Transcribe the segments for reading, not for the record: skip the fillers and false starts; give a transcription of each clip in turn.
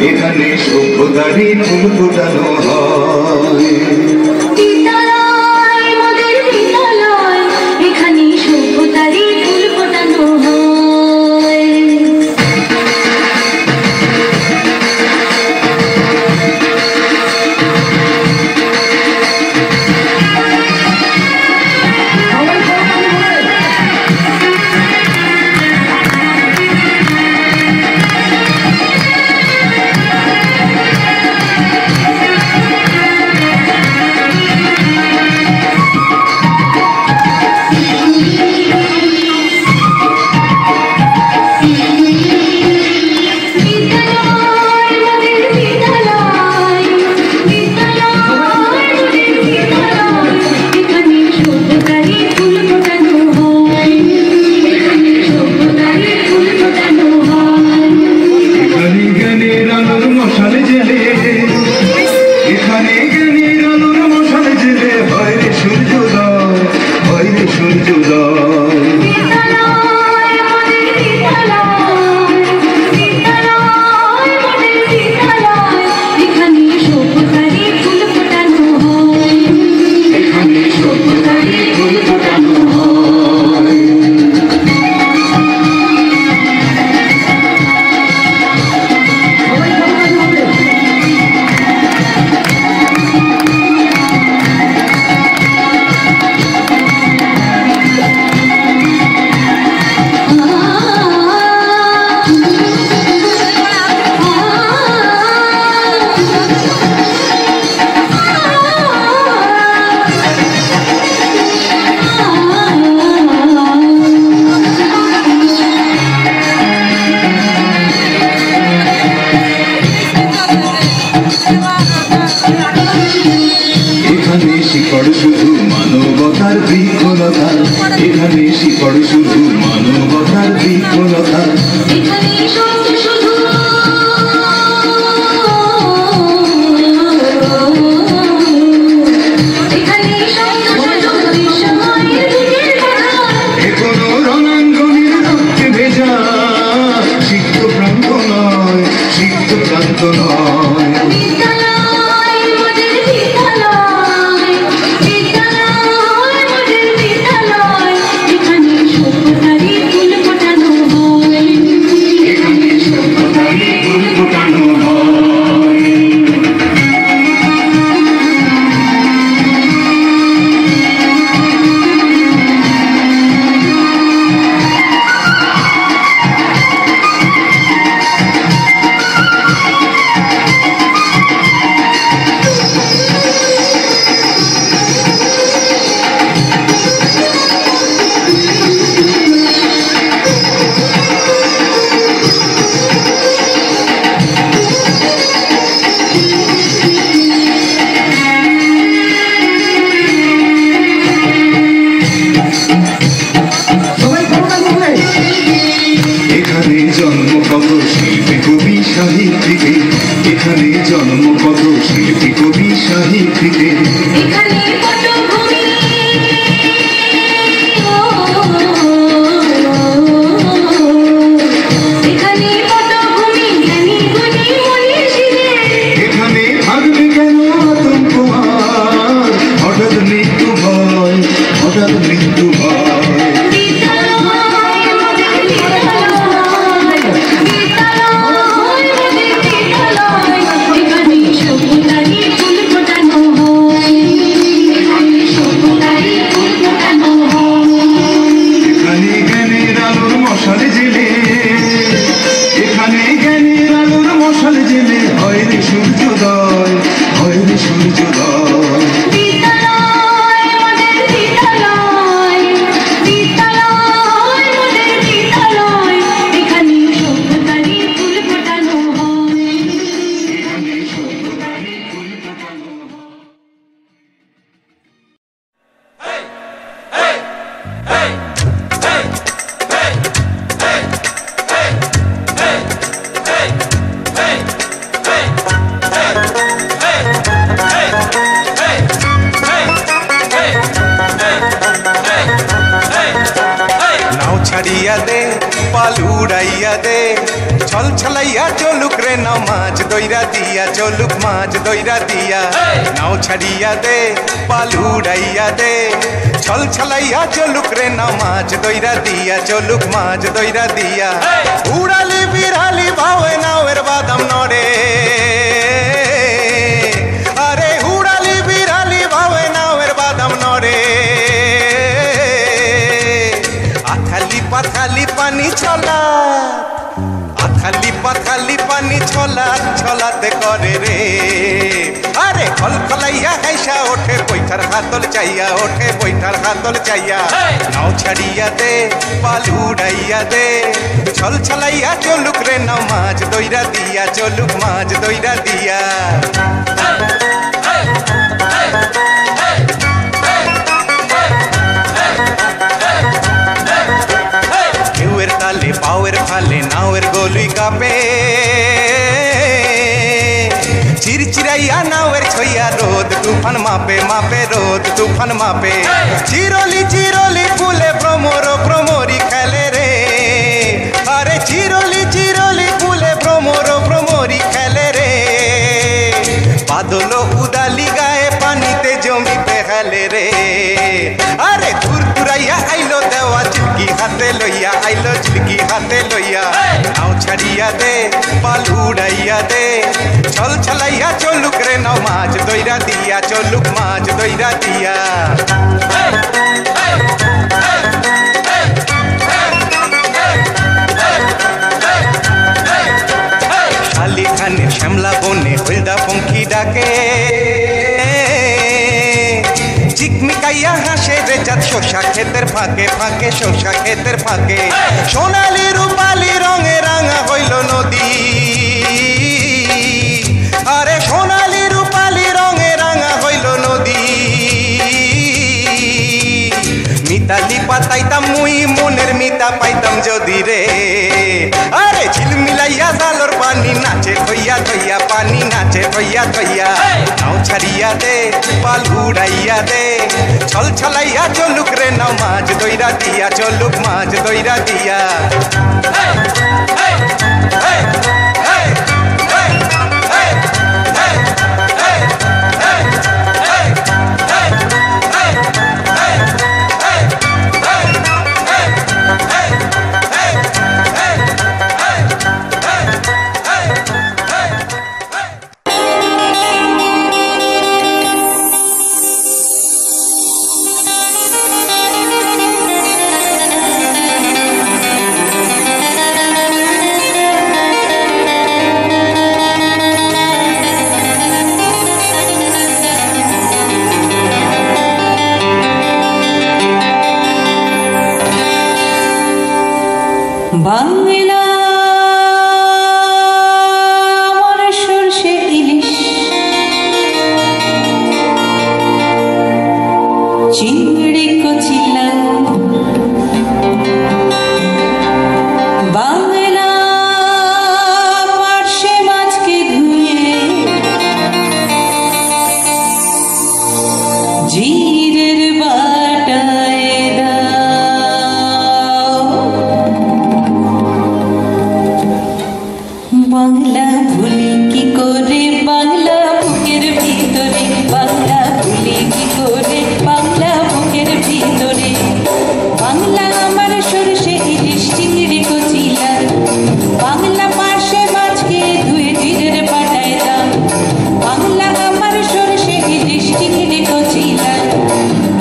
এখানে সভ্যতারই ফুল ফোটানো হয়। শিকড় শুধু মানবতার বৃক্ষলতা, এখানে শিকড় শুধু মানবতার বৃক্ষলতা, এখানে শুধু এখনো রণাঙ্গনের রক্তে ভেজা সিক্ত প্রান্ত নয়, সিক্ত প্রান্ত নয়। জন্ম কত শিল্পী কবি সাহিত্যিকে, এখানে জন্ম কত শিল্পী কবি সাহিত্যিকে, এখানে কত ভূমি এখানে কত ভূমি জ্ঞানী গুণী মনীষীদের, এখানে থাকবে কেন আতঙ্ক আর হঠাৎ মৃত্যু ভয়, হঠাৎ মৃত্যু ভয়। চল ছলাইয়া চলুক রে নাও মাছ দইরা দিয়া চলুক মাছ দইরা দিয়া নাও ছাড়িয়া দে পাল উড়াইয়া দে চল ছলাইয়া চলুক রে নাও মাছ দইরা দিয়া চলুক মাছ দইরা দিয়া উড়ালি বিড়ালি ভাবে নাওয়ের বাদাম নড়ে আরে উড়ালি বিড়ালি ভাবে নাওয়ের বাদাম নড়ে আথালি পাথালি পানি ছলা আথালি পাথালি পানি ছলা ছলাতে করে রে আরে খলখলাইয়া হাইসা ওঠে বৈঠার হাতল চাইয়া ওঠে বৈঠার হাতল চাইয়া নাও ছাড়িয়া দে পাল উড়াইয়া দে ছল ছলাইয়া চলুক রে নাও মাছ দইরা দিয়া চলুক মাছ দইরা দিয়া ঢেউয়ের তালে পাওয়ের ফালে নাওয়ের গলুই কাঁপে চিরচিরাইয়া নাওয়ের ছইয়া রোদ তুফান মাপে মাপে রোদ তুফান মাপে চিরলি চিরলি ফুলে ভ্রমর ভ্রমরি খেলে রে আরে চিরলি চিরলি ফুলে ভ্রমর ভ্রমরি খেলে রে বাদল উদালি গায়ে পানিতে জমি বেহালে রে আরে দূর দূরাইয়া আইলো দেওয়া চিলকি হাতে লইয়া আইলো চিলকি হাতে লইয়া নাও ছাড়িয়া দে পাল উড়াইয়া দে চল ছলাইয়া চলুক রে নাও মাছ দইরা দিয়া চলুক মাছ দইরা দিয়া শালি খানের শ্যামলা বনে হলদা পঙ্খী ডাকে চিকমিকাইয়া হাসে রে চাঁদ শোষা ক্ষেতের ফাঁকে ফাঁকে শোষা ক্ষেতের ফাঁকে সোনালি রূপালি রঙে রাঙা হইল নদী আরে সোনালি রূপালি রঙে রাঙা হইল নদী মিতালি পাতাইতাম মুই মনের মিতা পাইতাম যদি রে আরে ঝিলমিলাইয়া জালর পানি নাচে থইয়া থইয়া পানি নাচে থইয়া থইয়া নাও ছাড়িয়া দে পাল উড়াইয়া দে ছল ছলাইয়া চলুক রে নাও মাছ দইরা দিয়া চলুক মাছ দইরা দিয়া বাংলা আমার সরষে ইলিশ চিংড়ি কচিলা বাংলা পার্শে মাছকে ধুয়ে জিরের বাটায় বাংলা ভুলি কি করে বাংলা বুকের ভিতরে বাংলা ভুলি কি করে বাংলা বুকের ভিতরে বাংলা আমার সরষে ইলিশ চিংড়ি কচিলা বাংলা পাশে মাছকে ধুয়ে জিরের পাটায় দাও বাংলা আমার সরষে ইলিশ চিংড়ি কচিলা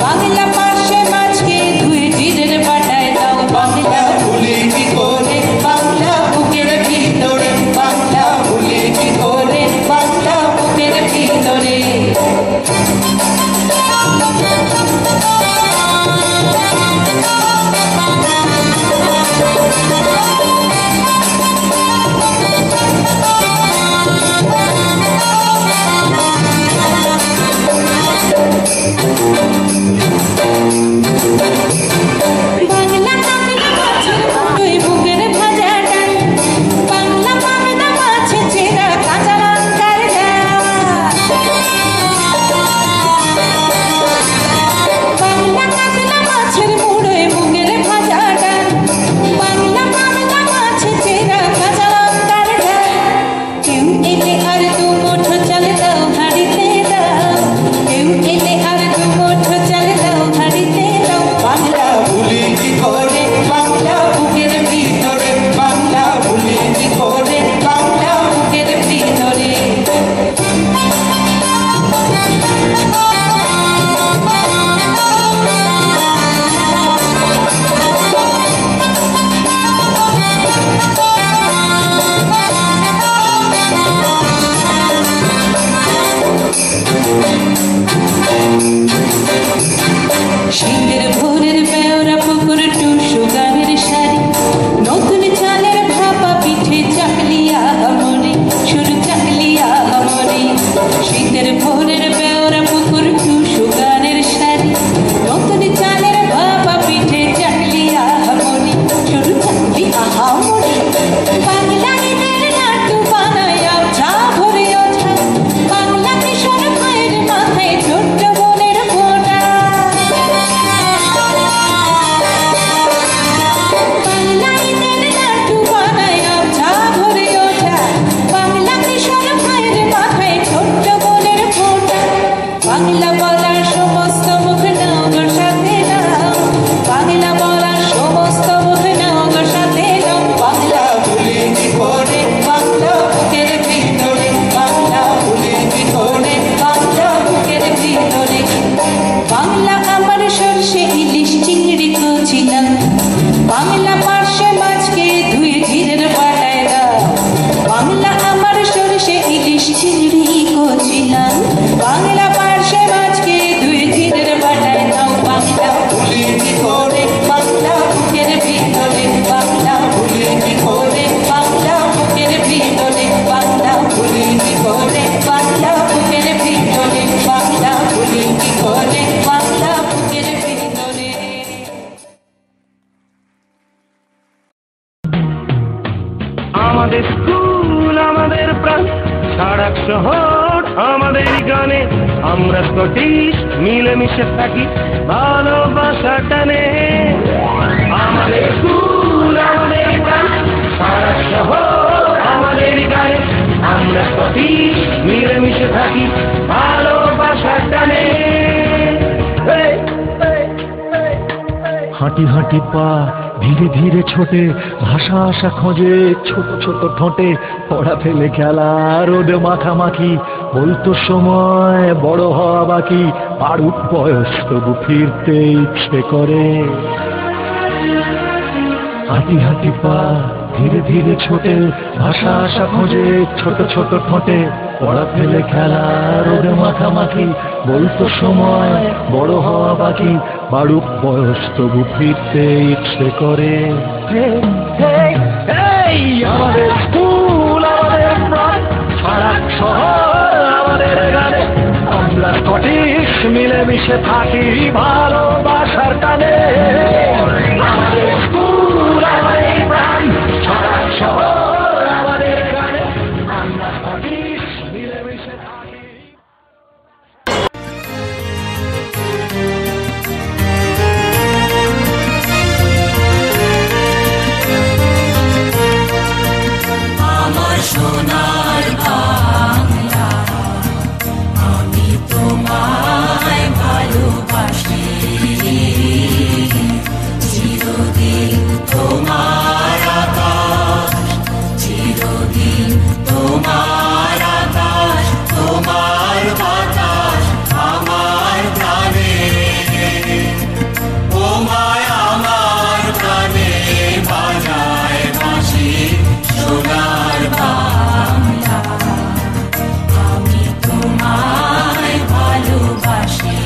বাংলা পাশে মাছকে ধুয়ে জিরের পাটায় দাও বাংলা ভুলি কি করে বাংলা বুকের ভিতরে বাংলা ভুলি কি করে বাংলা শহর আমাদের গানে, আমরা স্কটিশ মিলেমিশে থাকি ভালোবাসা টানে। আমাদের স্কুল আমাদের গান, সারা শহর আমাদের গানে, আমরা স্কটিশ মিলেমিশে থাকি ভালোবাসা টানে। হাঁটি হাঁটি পা ধীরে ধীরে ছোটে, ভাষা আশা খোঁজে ছোট ছোট ঠোঁটে, পড়া ফেলে খেলা রোদে মাখামাখি, বলতো সময় বড় হওয়া বাকি, পারুক বয়স তবু ফিরতে ইচ্ছে করে। হাঁটি হাঁটি পা ধীরে ধীরে ছোটে, ভাষা আশা খোঁজে ছোট ছোট ঠোঁটে, পড়া ফেলে খেলা রোদে মাখামাখি, বলতো সময় বড় হওয়া বাকি, বাড়ুক বয়স তবু ফিরতে ইচ্ছে করে। আমাদের স্কুল আমাদের প্রাণ, সারা শহর আমাদের গানে, আমরা স্কটিশ মিলেমিশে থাকি ভালোবাসার টানে। আমাদের স্কুল আমাদের প্রাণ, সারা শহর আমাদের গানে, আমরা স্কটিশ মিলেমিশে থাকি। সোনার বাংলা, আমি তোমায় ভালোবাসি, চিরদিন তোমার আকাশ, চিরদিন তোমার আকাশ, তোমার বাতাস আমার প্রাণে, তোমায় আমার প্রাণে বাজায় বাঁশি সোনার বাংলা, আমি তোমায় ভালোবাসি।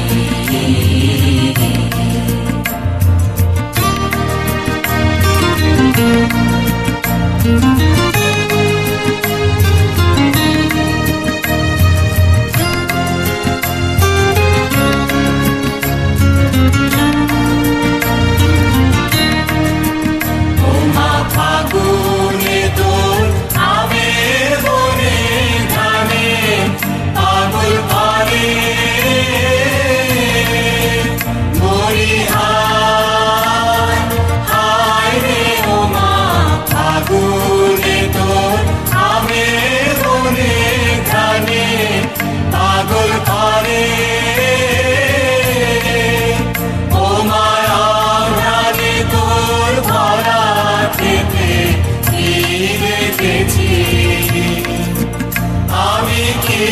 আমি কি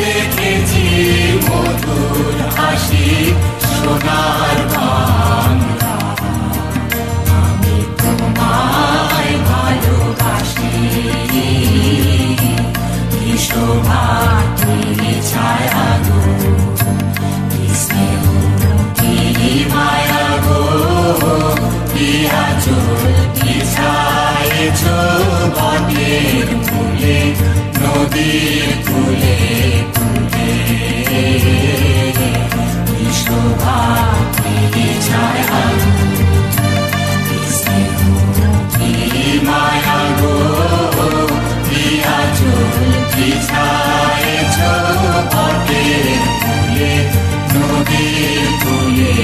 দেখেছি মধুর হাসি সোনার বাংলা, আমি তোমায় ভালোবাসি। কি শোভা কি ছায়া গো, কি স্নেহ কি মায়া গো, কি আঁচল বিছায়েছ বটের মূলে, নদীর কূলে কূলে। কি শোভা কি ছায়া গো, কি স্নেহ কি মায়া গো, কি আঁচল বিছায়েছ বটের মূলে, নদীর কূলে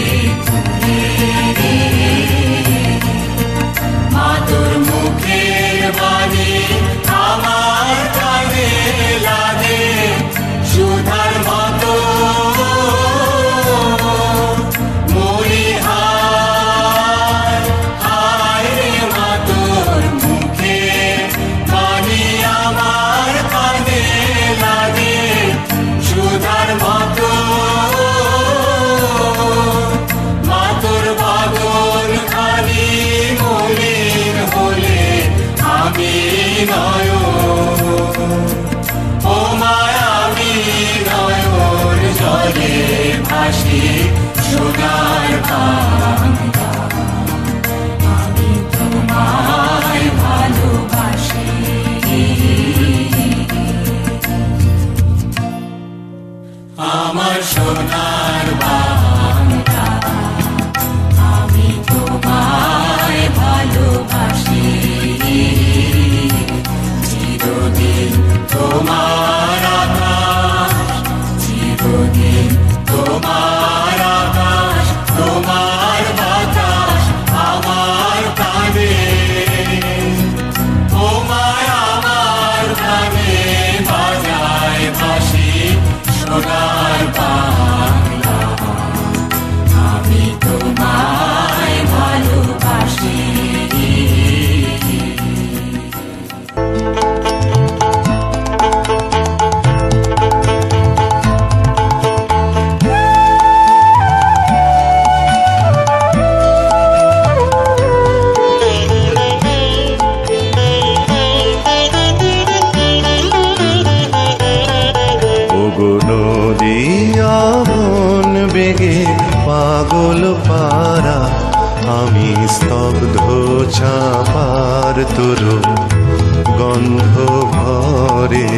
কূলে। মা তোর মুখের বাণী আমার কানে লাগে সুধার মতো, মরিহার হায় রে মা তোর মুখের বাণী আমার কানে লাগে সুধার মতো, মা তোর বাদল খালি মলিন হলে আমি নয়, ও মায়া আমি নয়ন জলে ভাসি সোনার বাংলা, আমি তোমায় ভালোবাসি। আমার সোনার বাংলা, আমি তোমায় ভালোবাসি, চিরদিন তোমার ভাসি সোনার বাংলা, আমি তোমায় ভালোবাসি। মন বেগে পাগল পারা, আমি স্তব্ধ চাপার তরু গন্ধ ভরে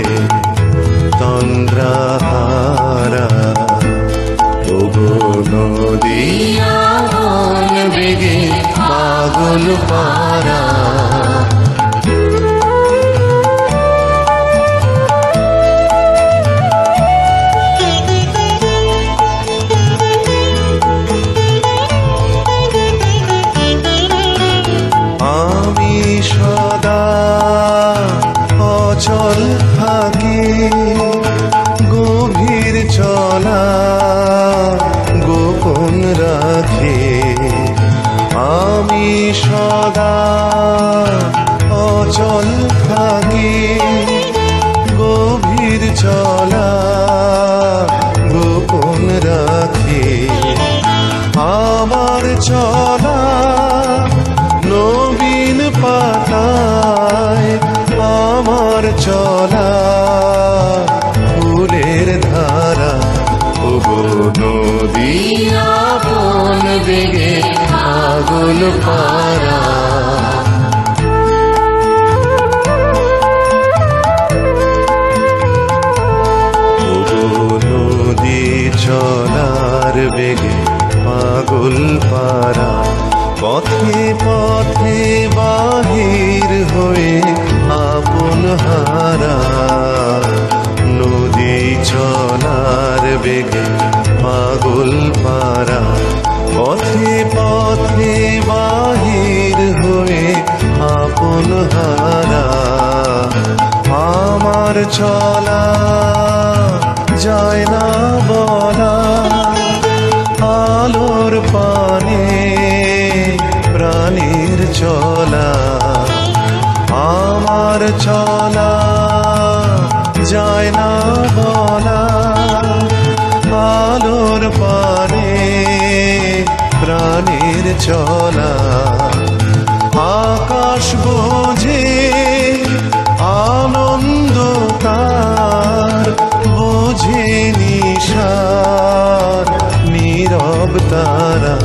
তন্দ্রাহারা। ওগো নদিয়া মন বেগে পাগল পারা, সদা অচল থাকি গভীর চলা গোপন রাখে। আমি সদা অচল থাকি গভীর চলা গোপন রাখে। আমার চলা নবীন পাতায়, আমার চলা ফুলের ধারা। ওগো নদিয়া মন বেগে পাগল পারা, ওগো নদী চলার বেগে পাগল পারা। পথে পথে বাহির হয়ে আপন হারা, নদী চলার বেগে পাগল পারা। পথে পথে বাহির হয়ে আপন হারা। আমার চলা যায় না বলা, আলোর পানে প্রাণীর চলা। আমার চলা যায় না বলা, আলোর পানে প্রাণীর চলা। আকাশ বোঝে আনন্দ তার, বোঝে নিশার নীরব তারা।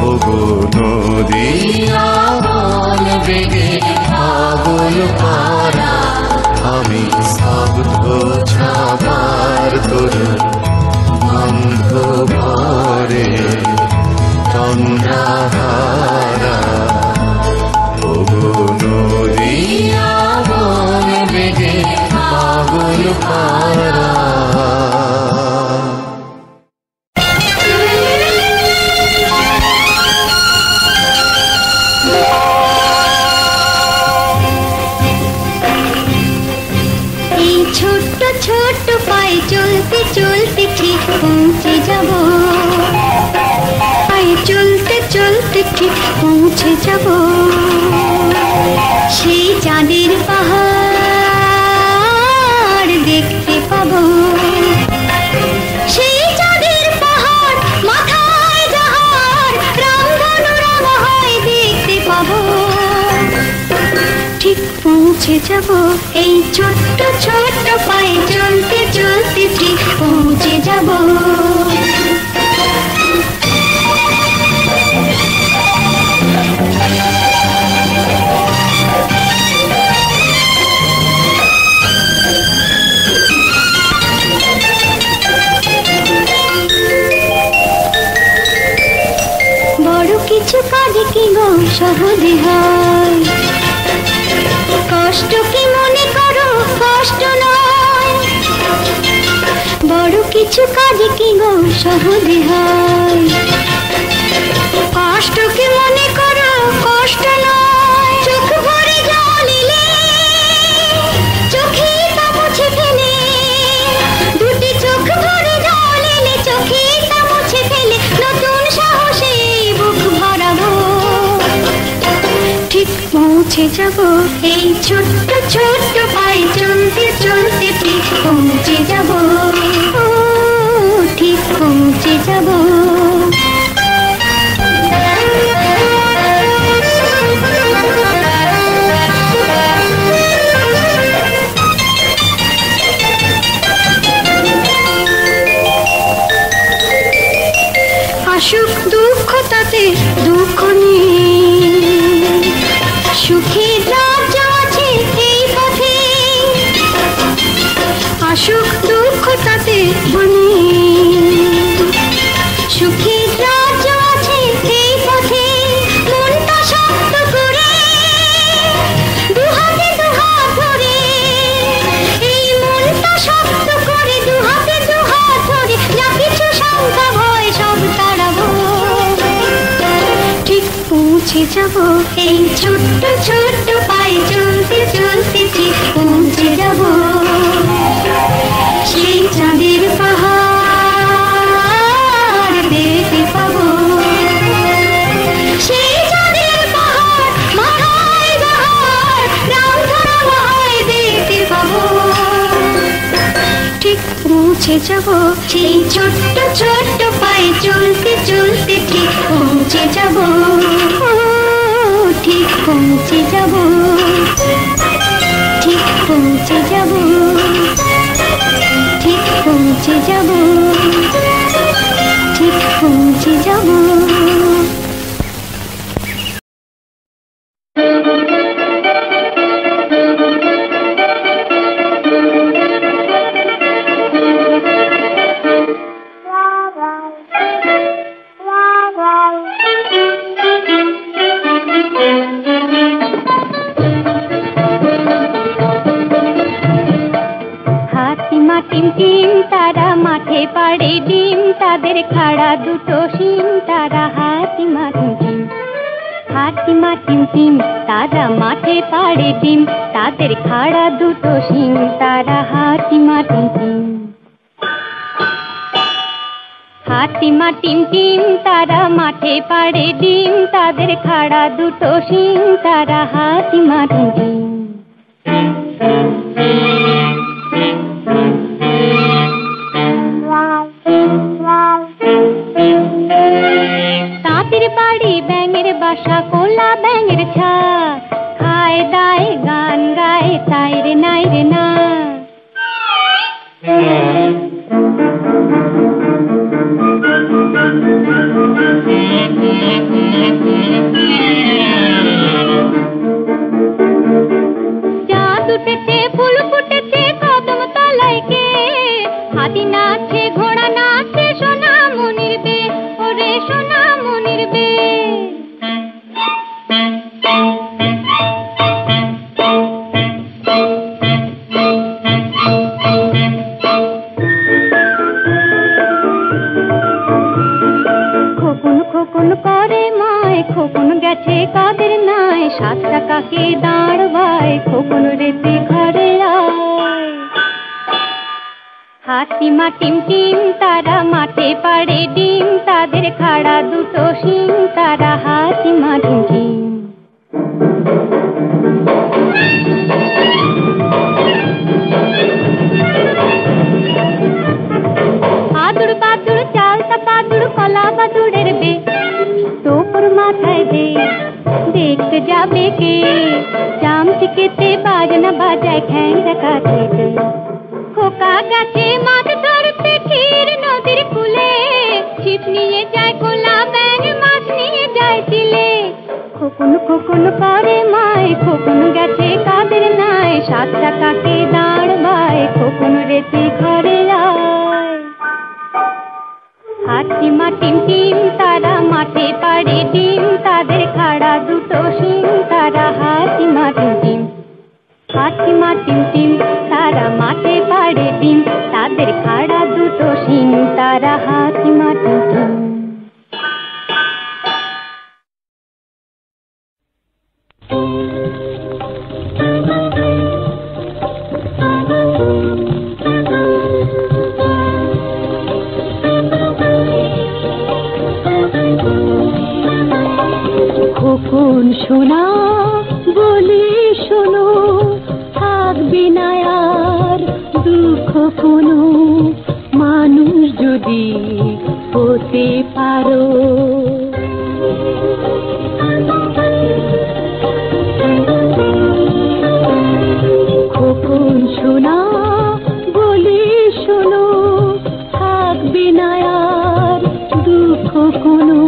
ওগো নদিয়া মন বেগে পাগল পারা, আমি স্তব্ধ ছাপার তরু গন্ধ ভরে তন্দ্রাহারা। ওগো নদিয়া মন বেগে পাগল পারা। ছোট্ট পায়ে চলতে চলতে ঠিক পৌঁছে যাব, পায়ে চলতে চলতে ঠিক পৌঁছে যাব। সেই চাঁদের পাহাড় দেখতে পাবো, সেই চাঁদের পাহাড় মাথায় যাহার রঙ হয় দেখতে পাবো। ঠিক পৌঁছে যাব এই ছোট্ট ছোট্ট পায়ে চলতে চলতে ঠিক পৌঁছে যাব। বড় কিছু কাজে কি গো সহজে হয়, কষ্ট কি মনে করো কষ্ট নয়। বড় কিছু কাজে কি গো সহজে হয়, কষ্ট কি মনে করো কষ্ট নয়। চোখ ভরে জল এলে চোখে তা মুছে ফেলে, পৌঁছে যাব এই ছোট্ট ছোট্ট পায়ে চলতে চলতে ঠিক পৌঁছে যাব, ও ঠিক পৌঁছে যাব। আসুক দুঃখ তাতে দুঃখ নেই, সুখের রাজ্য আছে এই পথে। আসুক দুঃখ তাতে বলি, সুখের রাজ্য আছে এই পথে। মনটা শক্ত করে দুহাতে দুহাত ধরে, এই মনটা শক্ত করে দুহাতে দুহাত ধরে, যা কিছু শঙ্কা ভয় সব তাড়াবো, ঠিক পৌঁছে যাব এই ছোট্ট ছোট্ট পায়ে চলতে চলতে ঠিক পৌঁছে যাব। সেই চাঁদের পাহাড় দেখতে পাবো, সেই চাঁদের পাহাড় মাথায় বাহার রামধরা মায় দেখতে পাবো, ঠিক পৌঁছে যাব সেই ছোট্ট ছোট্ট পায়ে চলতে চলতে ঠিক পৌঁছে যাব, ঠিক পৌঁছে যাব, ঠিক পৌঁছে যাব, ঠিক পৌঁছে যাব, ঠিক পৌঁছে যাব। টিম তারা মাঠে পাড়ে ডিম, তাদের খাড়া দুটো শিম, তারা হাতিমা টিম টিম, হাতিমা টিম টিম, তারা মাঠে পাড়ে ডিম, তাদের খাড়া দুটো শিম, তারা হাতিমা টিম টিম। হাতিমা টিম টিম, তারা মাঠে পাড়ে ডিম, তাদের খাড়া দুটো শিম, তারা হাতিমা টিম টিম। তাঁতির বাড়ি ব্যাঙের বাসা, কোলা ব্যাঙের ছা, খায় দায় গান গায় তাই রে নাই রে না। চাঁদ উঠেছে ফুল ফুটেছে কদম তলায় কে, হাতি নাচে ঘোড়া নাচে সোনা মনির বে, ওরে সোনা মনির বে। খোকন খোকন করে মায়, খোকন গেছে কাদের নাই, 7 টাকাকে দাঁড় ভাই, খোকন রেতে ঘরে আয়। হাতিমা টিম টিম, তারা মাঠে পাড়ে ডিম, তাদের খাড়া দুটো শিম, তারা হাতিমা টিম টিম। আদুর বাদুর চালতা বাদুর কলা বাদুরের বে, তোপর মাথায় দে দেখতে যাবে কে, চামচিকেতে বাজনা বাজায় খ্যাংরা কাছে দে। খোকা গাছে মাছ ধরতে ক্ষীর নদীর কূলে, ছিপ নিয়ে যায় কোলা ব্যাঙ মাছ নিয়ে যায় চিলে। খোকন খোকন করে মায়, খোকন গেছে কাদের নাই, 7 টাকাকে দাঁড় ভাই, খোকন রেতে ঘরে আয়। হাতিমা টিম টিম, তারা মাঠে পাড়ে ডিম, তাদের খাড়া দুটো শিম, তারা হাতিমা টিম টিম। হাতিমা টিম টিম, তারা মাঠে পাড়ে ডিম, তাদের খাড়া দুটো শিম, তারা হাতিমা টিম টিম। খোকন সোনা বলি কোনো মানুষ যদি হতে পারো, খোকন শোনা বলে শোনো, থাকবে না আর দুঃখ কোনো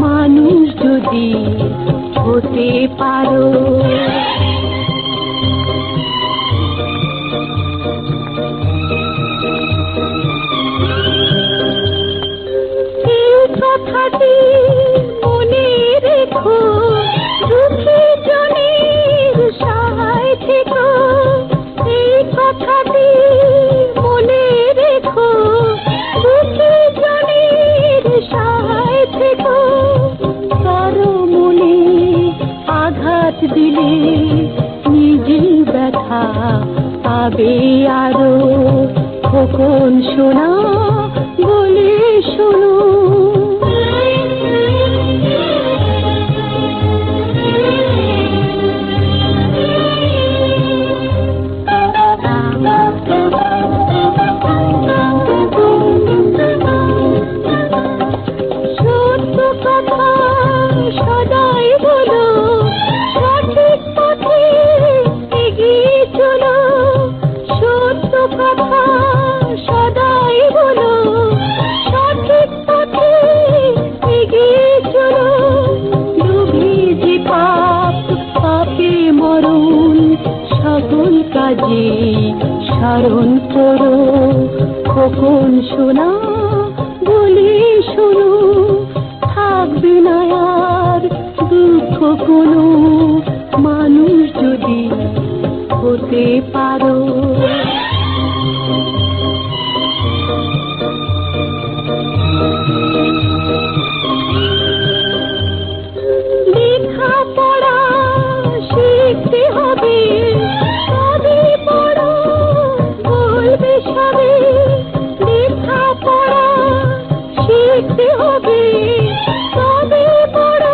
মানুষ যদি হতে পারো। কথাটি মনে রেখো, দুঃখী জনের সহায় থেকো। এই কথাটি মনে রেখো, দুঃখী জনের সহায় থেকো। কারো মনে আঘাত দিলে নিজে ব্যথা পাবে আরো, খোকন শোনা বলে শোনো। সত্য কথা সদাই বলো, সঠিক পথে এগিয়ে চলো। সত্য কথা সদাই বলো, সঠিক পথে এগিয়ে চলো। লোভে যে পাপ, পাপে মরণ, সকল কাজে স্মরণ করো। খোকন শোনা বলে শোনো, থাকবে না আর দুঃখ কোনো মানুষ যদি হতে পারো। লেখাপড়া শিখতে হবে, তবে বড় বলবে সবে। লেখাপড়া শিখতে হবে, তবে বড়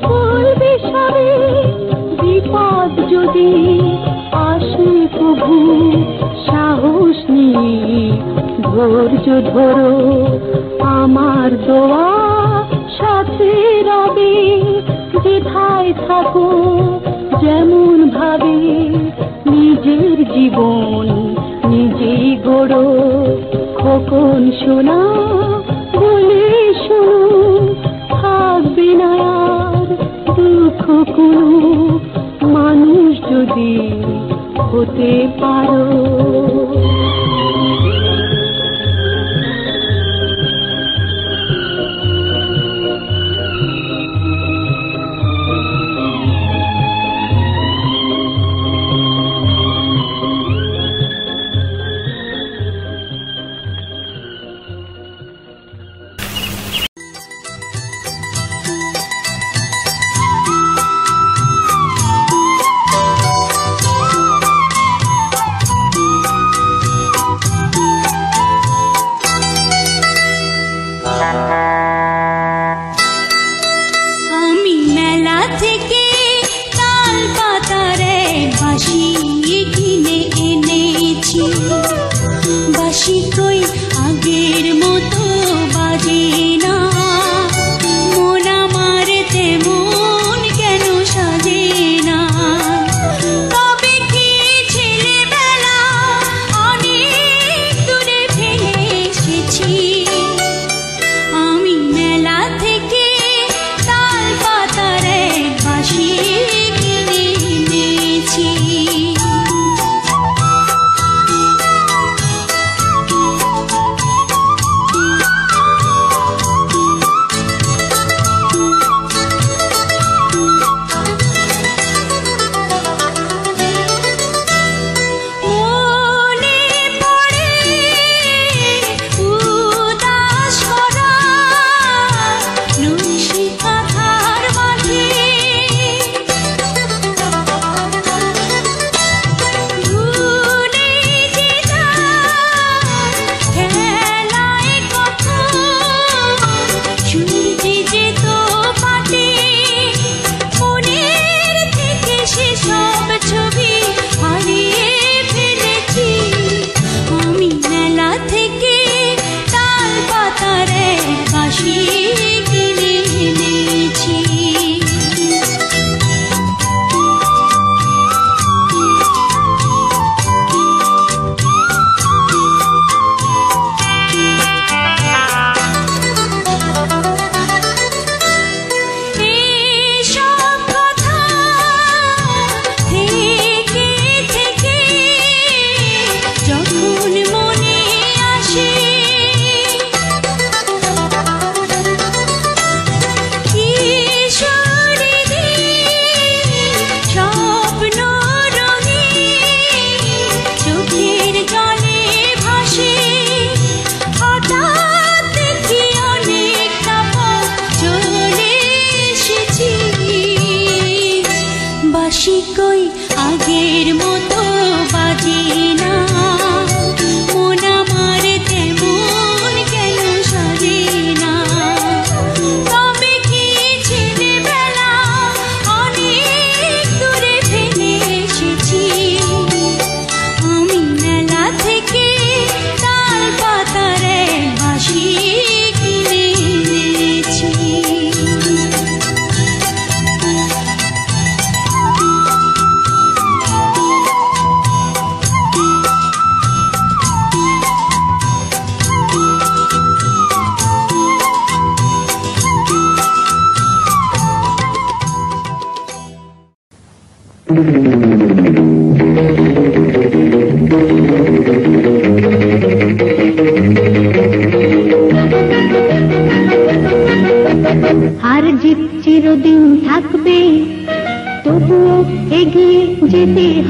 বলবে সবে। বিপদ যদি আসে প্রভু, সাহস নিয়ে ধৈর্য ধরো। আমার দোয়া সাথে রবে, যেথায় থাকো যেমন ভাবে। নিজের জীবন নিজেই গড়ো। খোকন শোনা বলে শোনো, থাকবে না আর দুঃখ কোনো মানুষ যদি হতে পারো।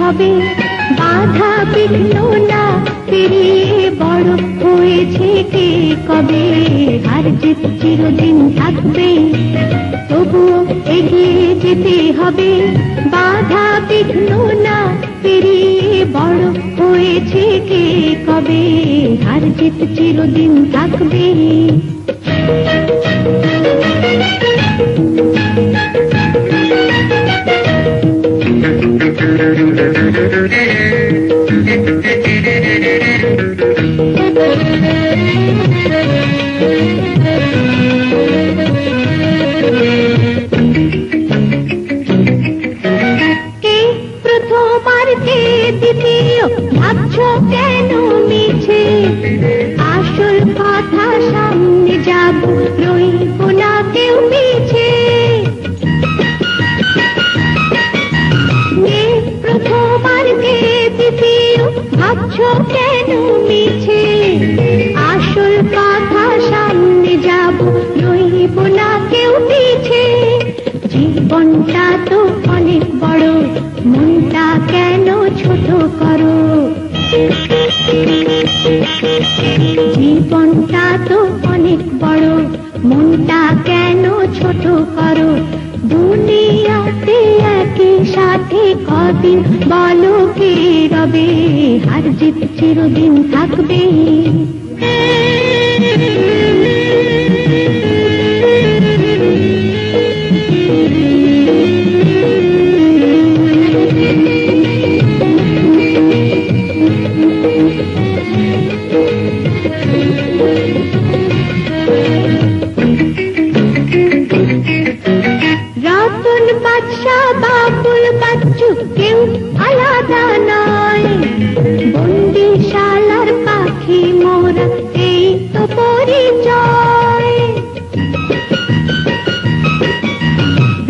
হবে, বাধা বিঘ্ন না পেরিয়ে বড় হয়েছে কে কবে। হার জিত চিরদিন থাকবে, তবুও এগিয়ে যেতে হবে, বাধা বিঘ্ন না পেরিয়ে বড় হয়েছে কে কবে। হার জিত চিরদিন থাকবে। ভাবছো কেন মিছে, আসল কথা সামনে যাব, রইব না কেউ পিছে। প্রথমবার কে দ্বিতীয়, ভাবছো কেন মিছে, আসল কথা সামনে যাব, রইব না কেউ পিছে। জীবনটা তো অনেক বড়, মনটা কেন ছোট করো। জীবনটা তো অনেক বড়, মনটা কেন ছোট করো। দুনিয়াতে একই সাথে কদিন বলো কে রবে। হার জিত চিরদিন থাকবে। রতন বাদশা বাবুল বাচ্চু কেউ আলাদা নয়, বন্দিশালার পাখি মোরা এই তো পরিচয়।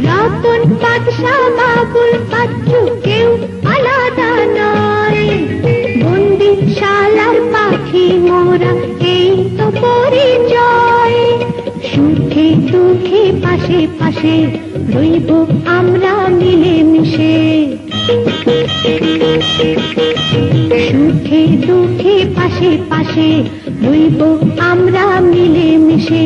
রতন বাদশা বাবুল বাচ্চু কেউ আলাদা নয়, বন্দিশালার পাখি মোরা এই তো পরিচয়। সুখে দুঃখে পাশে পাশে রইব আমরা মিলে মিশে, সুখে দুঃখে পাশে পাশে রইব আমরা মিলে মিশে।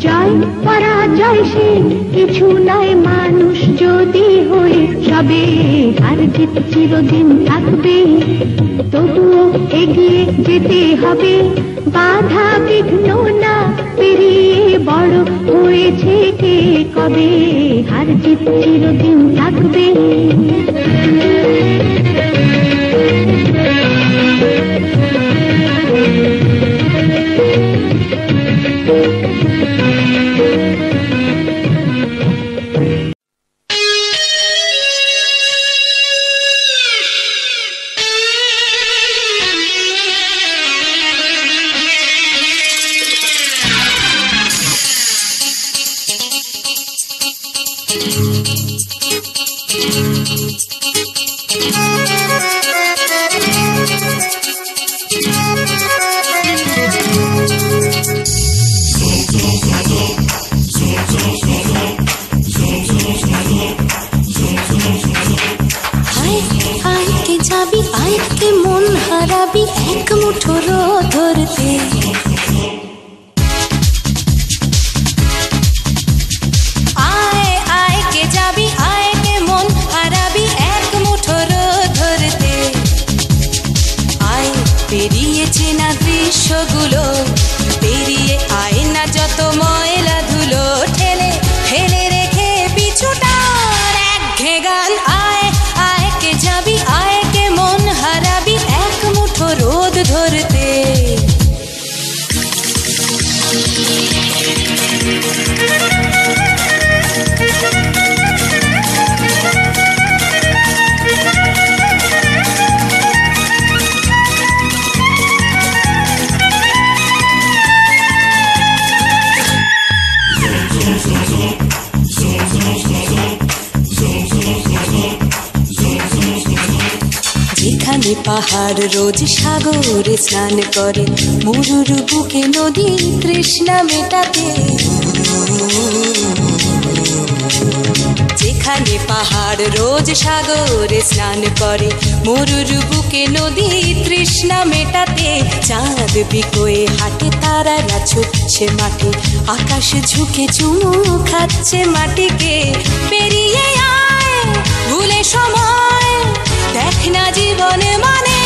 জয় পরাজয় সে কিছু নয়, মানুষ যদি হই সবে। হার জিত চিরদিন থাকবে, তবুও এগিয়ে যেতে হবে, বাধা বিঘ্ন না পেরিয়ে বড় হয়েছে কে কবে। হার জিত চিরদিন থাকবে। এক মুঠো ধরতে আয় আয় কে যাবি, আয় কে মন হারাবি, এক মুঠো ধরতে আয়। পেরিয়েছে না দৃশ্যগুলো, পেরিয়ে আয় না যত ময়লা ধুলো, ঠেলে ফেলে রেখে পিছুটার একঘে গান। আয় আয় কে যাবি, আয় কে মন হারাবি, এক মুঠো রোদ ধরতে। যেখানে পাহাড় রোজ সাগরে স্নান করে, মরুর বুকে নদী তৃষ্ণা মেটাতে। যেখানে পাহাড় রোজ সাগরে স্নান করে, মরুর বুকে নদী তৃষ্ণা মেটাতে, চাঁদ বিকোয়ে হাটে তারারা ছুটছে মাঠে, আকাশ ঝুঁকে চুমু খাচ্ছে মাটিকে। পেরিয়ে আয় ভুলে সময়, দেখ না জীবন মানে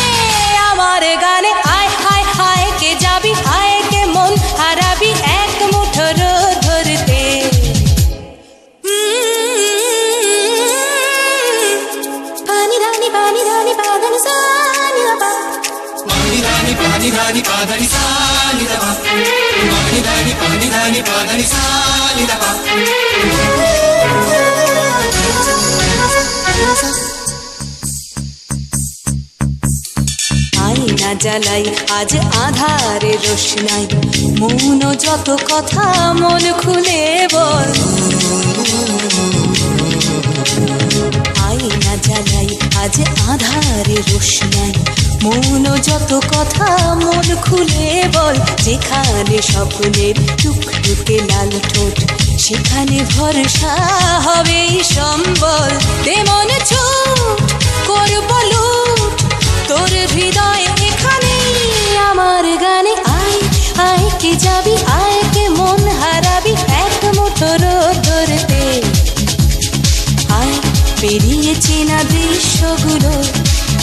আমার গানে। আয় হায় হায় কে যাবি, হায় কে মন হারাবি এক মুঠো রোদ ধরতে। পানি রানি পানি রানি পাদানি সানি বাবা, পানি রানি পানি রানি পাদানি সানি বাবা, পানি রানি পাদানি সানি বাবা। আয়না জ্বালাই আজ আধারে রোশনাই, মন যত কথা মন খুলে বল। আয়না জ্বালাই আজ আধারে রোশনাই, মন যত কথা মন খুলে বল। যেখানে স্বপ্নের টুকটুকে লাল ঠোঁট, সেখানে ভরসা হবে সম্বল। তেমন ছুট করব লুট তোর হৃদয় এখানে আমার গানে। আয় আয় কে যাবি, আয় কে মন হারাবি এক মুঠো রোদ ধরতে। আয় পেরিয়ে চেনা দৃশ্যগুলো,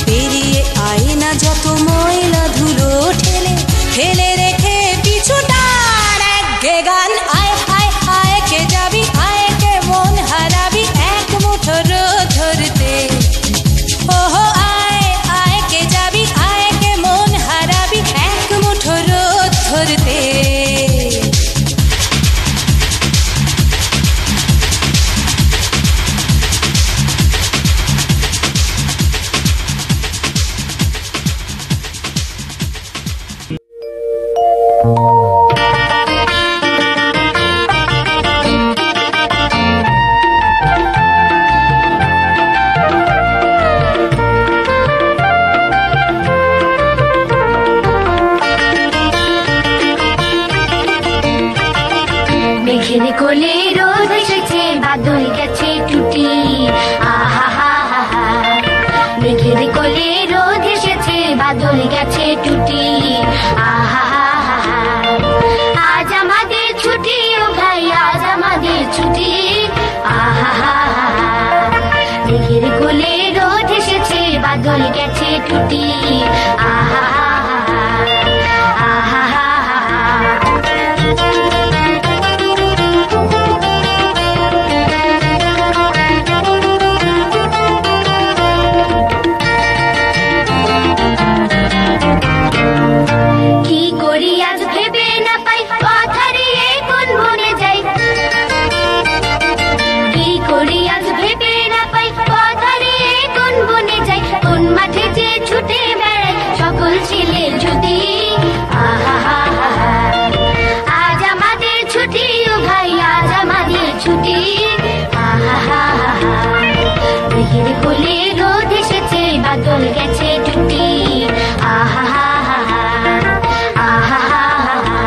পেরিয়ে আয় না যত ময়লা ধুলো, ঠেলে ঠেলে রেখে পিছুটার এক গান। আয় আয় আয় কে যাবি, আয় কে মন হারাবি এক মুঠো রোদ ধরতে। ওহো আয় আয় কে যাবি, আয় কে মন হারাবি এক মুঠো রোদ ধরতে। মেঘের কোলে রোদ এসেছে, বাদল গেছে টুটি। আহা হা হা হা, মেঘের কোলে রোদ এসেছে, বাদল গেছে টুটি। আহা হা হা হা, আজ আমাদের ছুটি ও ভাই, আজ আমাদের ছুটি। আহা হা হা হা, মেঘের কোলে রোদ এসেছে, বাদল গেছে টুটি। আহা হা হা, আহা হা হা। কি করি আজ ভেবে না পাই, পথ হারিয়ে কোন বনে যাই। কি করি আজ ভেবে না পাই, পথ হারিয়ে কোন বনে যাই। কোন মাঠে যে ছুটে বেড়াই, সকল ছেলে ছুটি। আহা হা হা, আজ আমাদের ছুটি ও ভাই, আজ আমাদের ছুটি। আহা হা হা, মেঘের কোলে রোদ এসেছে, বাদল গেছে টুটি। আহা হা হা, আহা হা হা।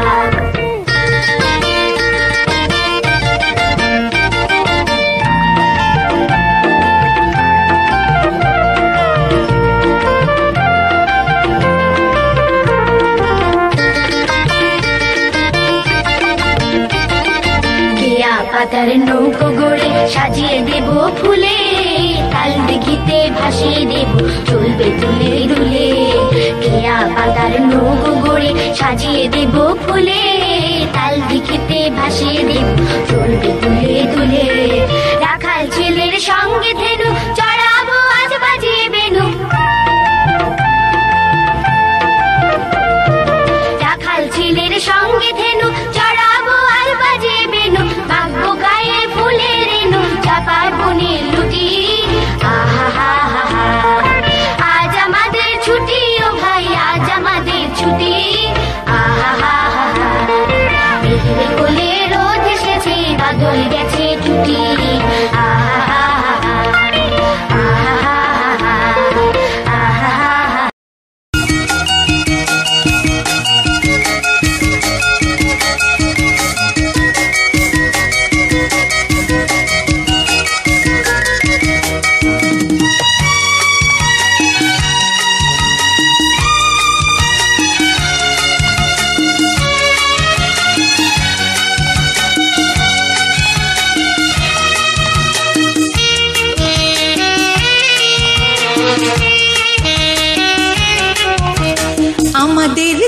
কেয়া পাতার নৌকো গড়ে সাজিয়ে দেব ফুলে, তাল দিঘিতে ভাসিয়ে দেব চলবে তুলে দুলে। কেয়া পাতার নৌকো গড়ে সাজিয়ে দেব ফুলে, তাল দিঘিতে ভাসিয়ে দেব চলবে তুলে দুলে। রাখাল ছেলের সঙ্গে ধেনু চড়াবো আজ বাজিয়ে বেনু। রাখাল ছেলের সঙ্গে ধেনু চড়াবো আর বাজিয়ে বেনু। ভাগ্য গায়ে ফুলের রেনু, চাপার বনে লুটি। আহা হা হা হা, আজ আমাদের ছুটি ও ভাই, আজ আমাদের ছুটি। আহা হা হা, মেঘের কোলে রোদ এসেছে, বাদল গেছে টুটি। আহা হা হা, আহা হা হা, আহা হা।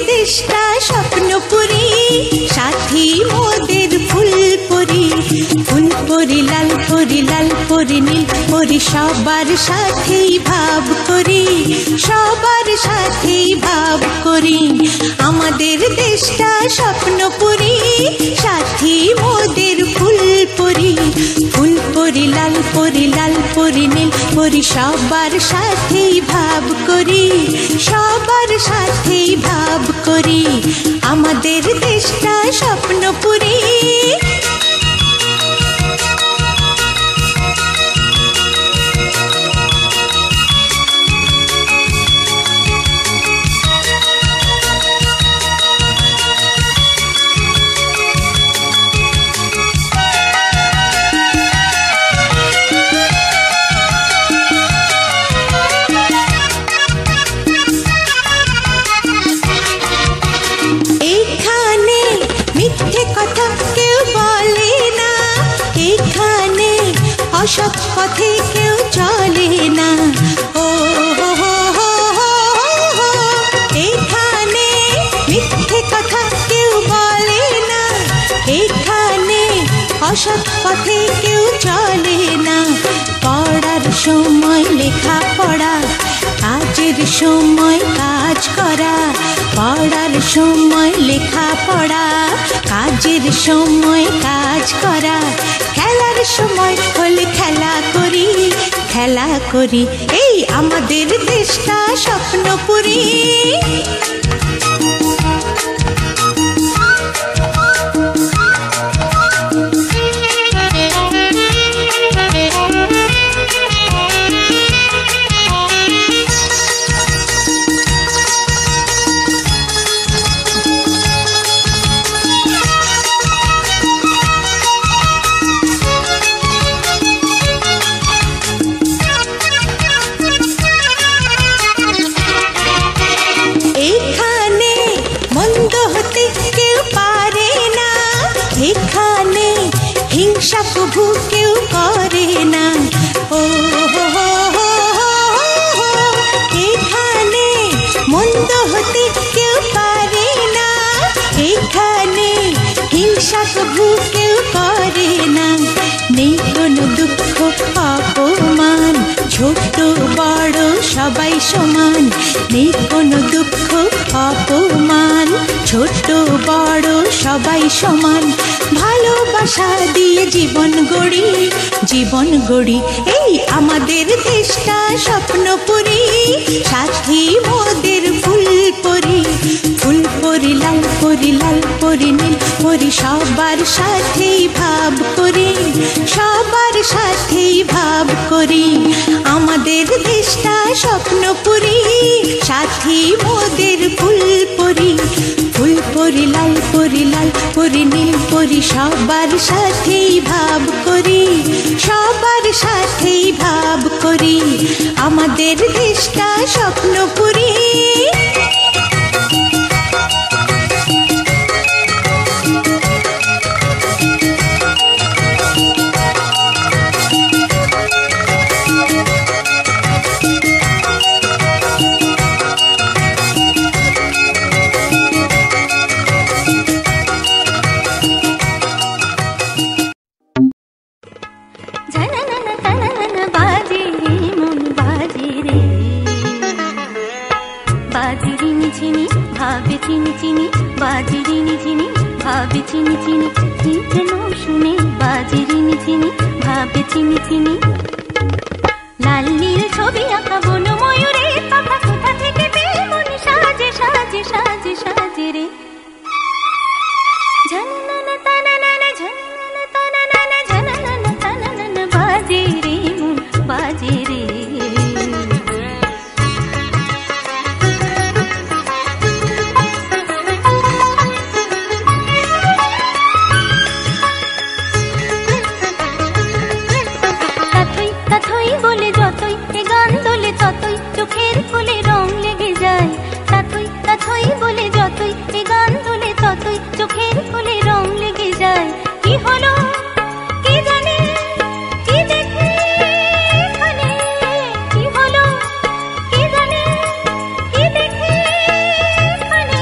দেশটা স্বপ্নপুরী, সাথী মোদের ফুলপুরি। ফুলপুরি লাল পরি, লাল পরি নীল পরি, সবার সাথেই ভাব করি, সবার সাথেই ভাব করি। আমাদের দেশটা স্বপ্নপুরী, সাথী মোদের ফুলপুরি। ফুলপুরি লাল পরি, লাল পরি নীল পরি, সবার সাথেই ভাব করি, সবার সাথেই ভাব করি। আমাদের দেশটা স্বপ্নপুরী। অসৎ পথে কেউ চলে না, ও এখানে মিথ্যে কথা কেউ বলে না, এখানে অসৎ পথে কেউ চলে না। পড়ার সময় লেখা পড়া, কাজের সময় কাজ করা। পড়ার সময় লেখা পড়া, কাজের সময় কাজ করা। খেলার সময় হলে খেলা করি, খেলা করি। এই আমাদের দেশটা স্বপ্নপুরী। হিংসা কবু কেউ করে না, ও এখানে মন্দ হতে কেউ পারে না, এখানে হিংসা কবু কেউ করে না। নেই কোনো দুঃখ অপমান, ছোট বড় সবাই সমান। নেই কোনো দুঃখ অপমান, ছোট বড় সবাই সমান। ভালোবাসা দিয়ে জীবন গড়ি, জীবন গড়ি। এই আমাদের দেশটা স্বপ্নপুরী, সাথী মোদের ফুলপুরি। ফুলপুরি লাল পরি, লাল পরি নীল পরি, সবার সাথেই ভাব করি, সবার সাথেই ভাব করি। আমাদের দেশটা স্বপ্নপুরী, সাথী মোদের ফুলপুরি। ফুলপুরি লাল পরি, লাল পরি নীল পরি, সবার সাথেই ভাব করি, সবার সাথেই ভাব করি। আমাদের দেশটা স্বপ্নপুরী। চিনি চিনি বাজিরিনি চিনি ভাবে চিনি চিনি কি যেন শুনে বাজিরিনি চিনি ভাবে চিনি চিনি লাল নীল ছবি আঁকা বন ময়ূরের পাখা কোথা থেকে পেয়ে মন সাজে সাজে সাজে সাজে রে ঝননা তানানা ঝননা তানানা ঝননা তানানা বাজে রে মন বাজে রে বলে যতই এ গান দোলে ততই চোখের কোলে রং লেগে যায় তাথই তাথই বলে যতই এ গান দোলে ততই চোখের কোলে রং লেগে যায় কি হলো কে জানে কি দেখে এখানে কি হলো কে জানে কি দেখে এখানে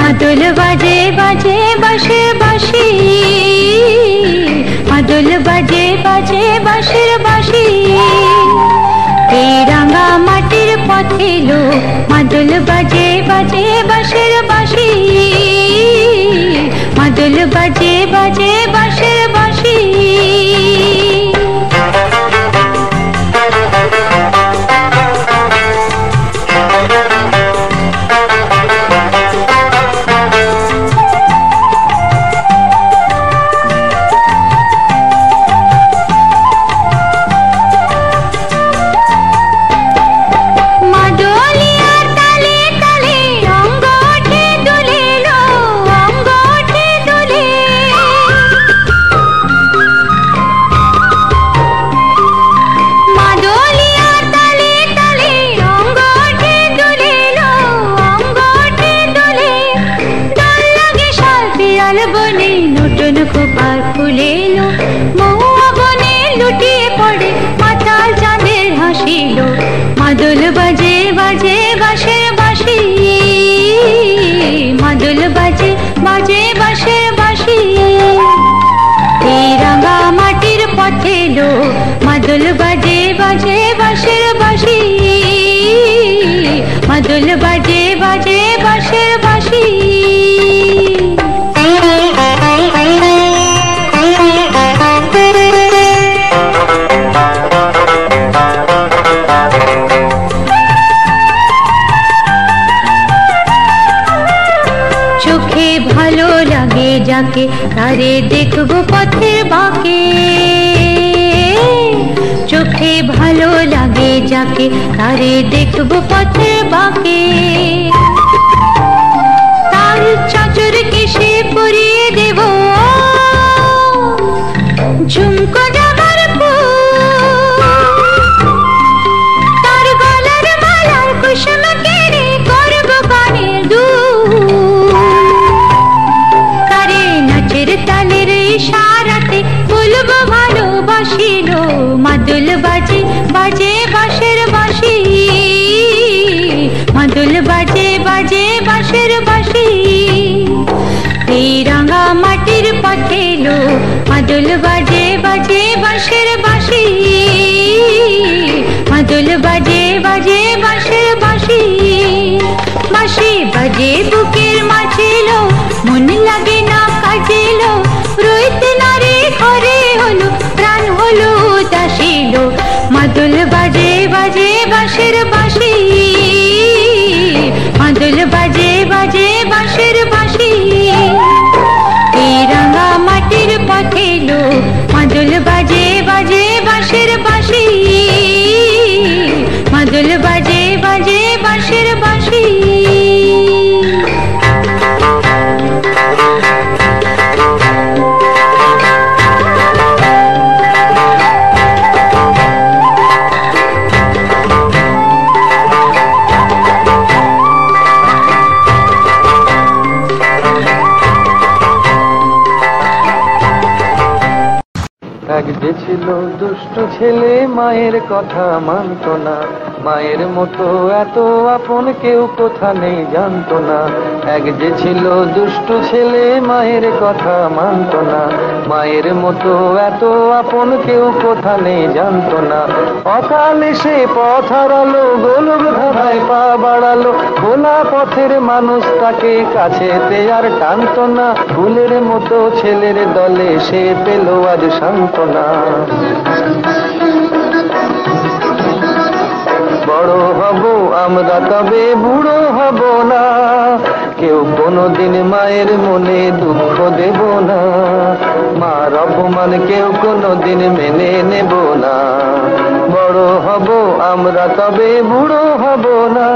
মাদল বাজে বাজে বাঁশের বাঁশি, মাদল বাজে বাজে বাঁশের বাঁশি। এই রাঙা মাটির পথে লো মাদল বাজে বাজে বাঁশের বাঁশি, মাদল বাজে বাজে বাঁশের বাঁশি। মাদল বাজে বাজে বাঁশের বাঁশি, মাদল বাজে বাজে বাঁশের বাঁশি। এই রাঙা মাটির পথে লো মাদল বাজে বাজে বাঁশের বাঁশি, মাদল বাজে বাজে বাঁশের বাঁশি। চোখে ভালো লাগে যাকে তারে দেখবো পথের বাঁকে, চোখে ভালো লাগে যাকে তারে দেখবো পথের বাঁকে। তার চাঁচর কেশে পরিয়ে দেব ঝুমকো জামার ফুল, তার গলার মালার কুসুম কেড়ে করবো কানের দুল। তারে নাচের তালের ইশারাতে বলবো ভালোবাসিল, মাদল বাজে বাজে বাঁশের বাঁশি, মাদল বাজে বাজে বাঁশের বাঁশি। এই রাঙা মাটির পথে লো মাদল বাজে বাজে বাঁশের বাঁশি, মাদল বাজে বাজে বাঁশের বাঁশি। বাঁশি বাজে বুকের মাঝে লো মন লাগে না কাজে লো, রইতে না রে ঘরে হলো প্রাণ হলো উদাসী লো। মাদল বাজে বাজে বাঁশের বাঁশি, মাদল বাজে বাজে বাঁশের বাঁশি। এই রাঙা মাটির পথে লো মাদল বাজে বাজে বাঁশের বাঁশি, মাদল বাজে বাজে বাঁশের বাঁশি। এক যে ছিল দুষ্ট ছেলে মায়ের কথা মানত না, মায়ের মতো এত আপন কেউ কোথা নেই জানতো না। এক যে ছিল দুষ্টু ছেলে মায়ের কথা মানত না, মায়ের মতো এত আপন কেউ কোথা নেই জানতো না। অকালে সে পথ হারালো, গোলক ধারায় পা বাড়ালো, খোলা পথের মানুষ তাকে কাছেতে আর টানতো না। ফুলের মতো ছেলের দলে সে পেল আজ সান্ত্বনা। বড় হব আমরা তবে বুড়ো হব না, কেউ কোনোদিন মায়ের মনে দুঃখ দেব না। মার অপমান কেউ কোনোদিন মেনে নেব না। বড় হব আমরা তবে বুড়ো হব না।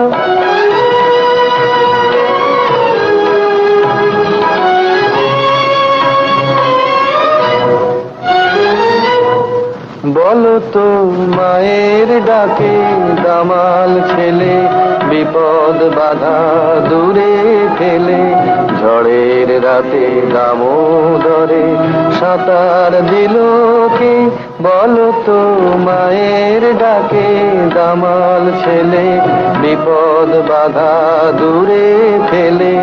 বলো তো মায়ের ডাকে দামাল ছেলে বিপদ বাধা দূরে ফেলে, ঝড়ের রাতে দামোদরে সাঁতার দিল কে? বলো তো মায়ের ডাকে দামাল ছেলে বিপদ বাধা দূরে ফেলে,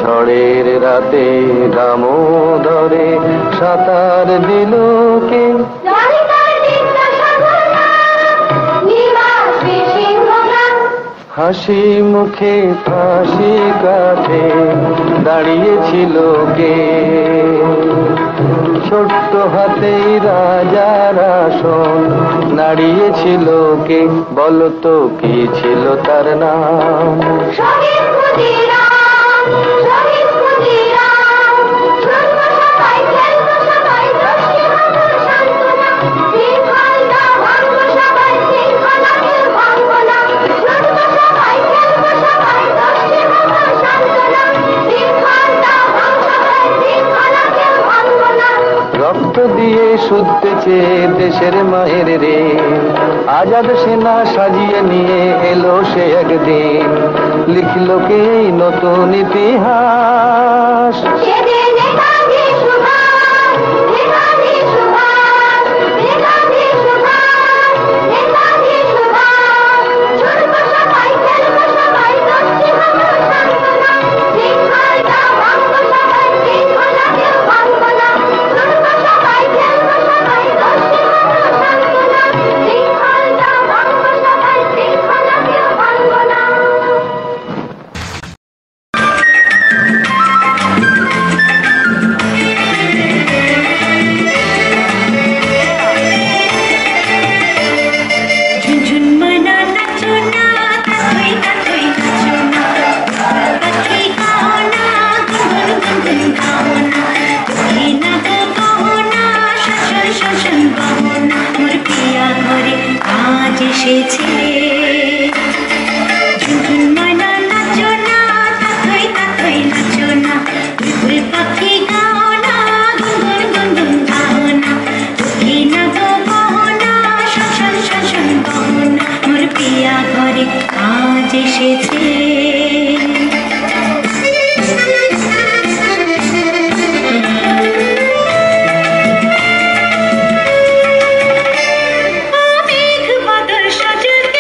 ঝড়ের রাতে দামোদরে সাঁতার দিল কে? হাসি মুখে ফাঁসি কাঠে দাঁড়িয়েছিল কে? ছোট্ট হাতেই রাজার আসন নাড়িয়েছিল কে? বলতো কি ছিল তার নাম? রক্ত দিয়ে শুধতেছে দেশের মায়ের রে, আজাদ সেনা সাজিয়ে নিয়ে এলো সে একদিন, লিখলো কে নতুন ইতিহাস। মেঘ বাদল সাজতে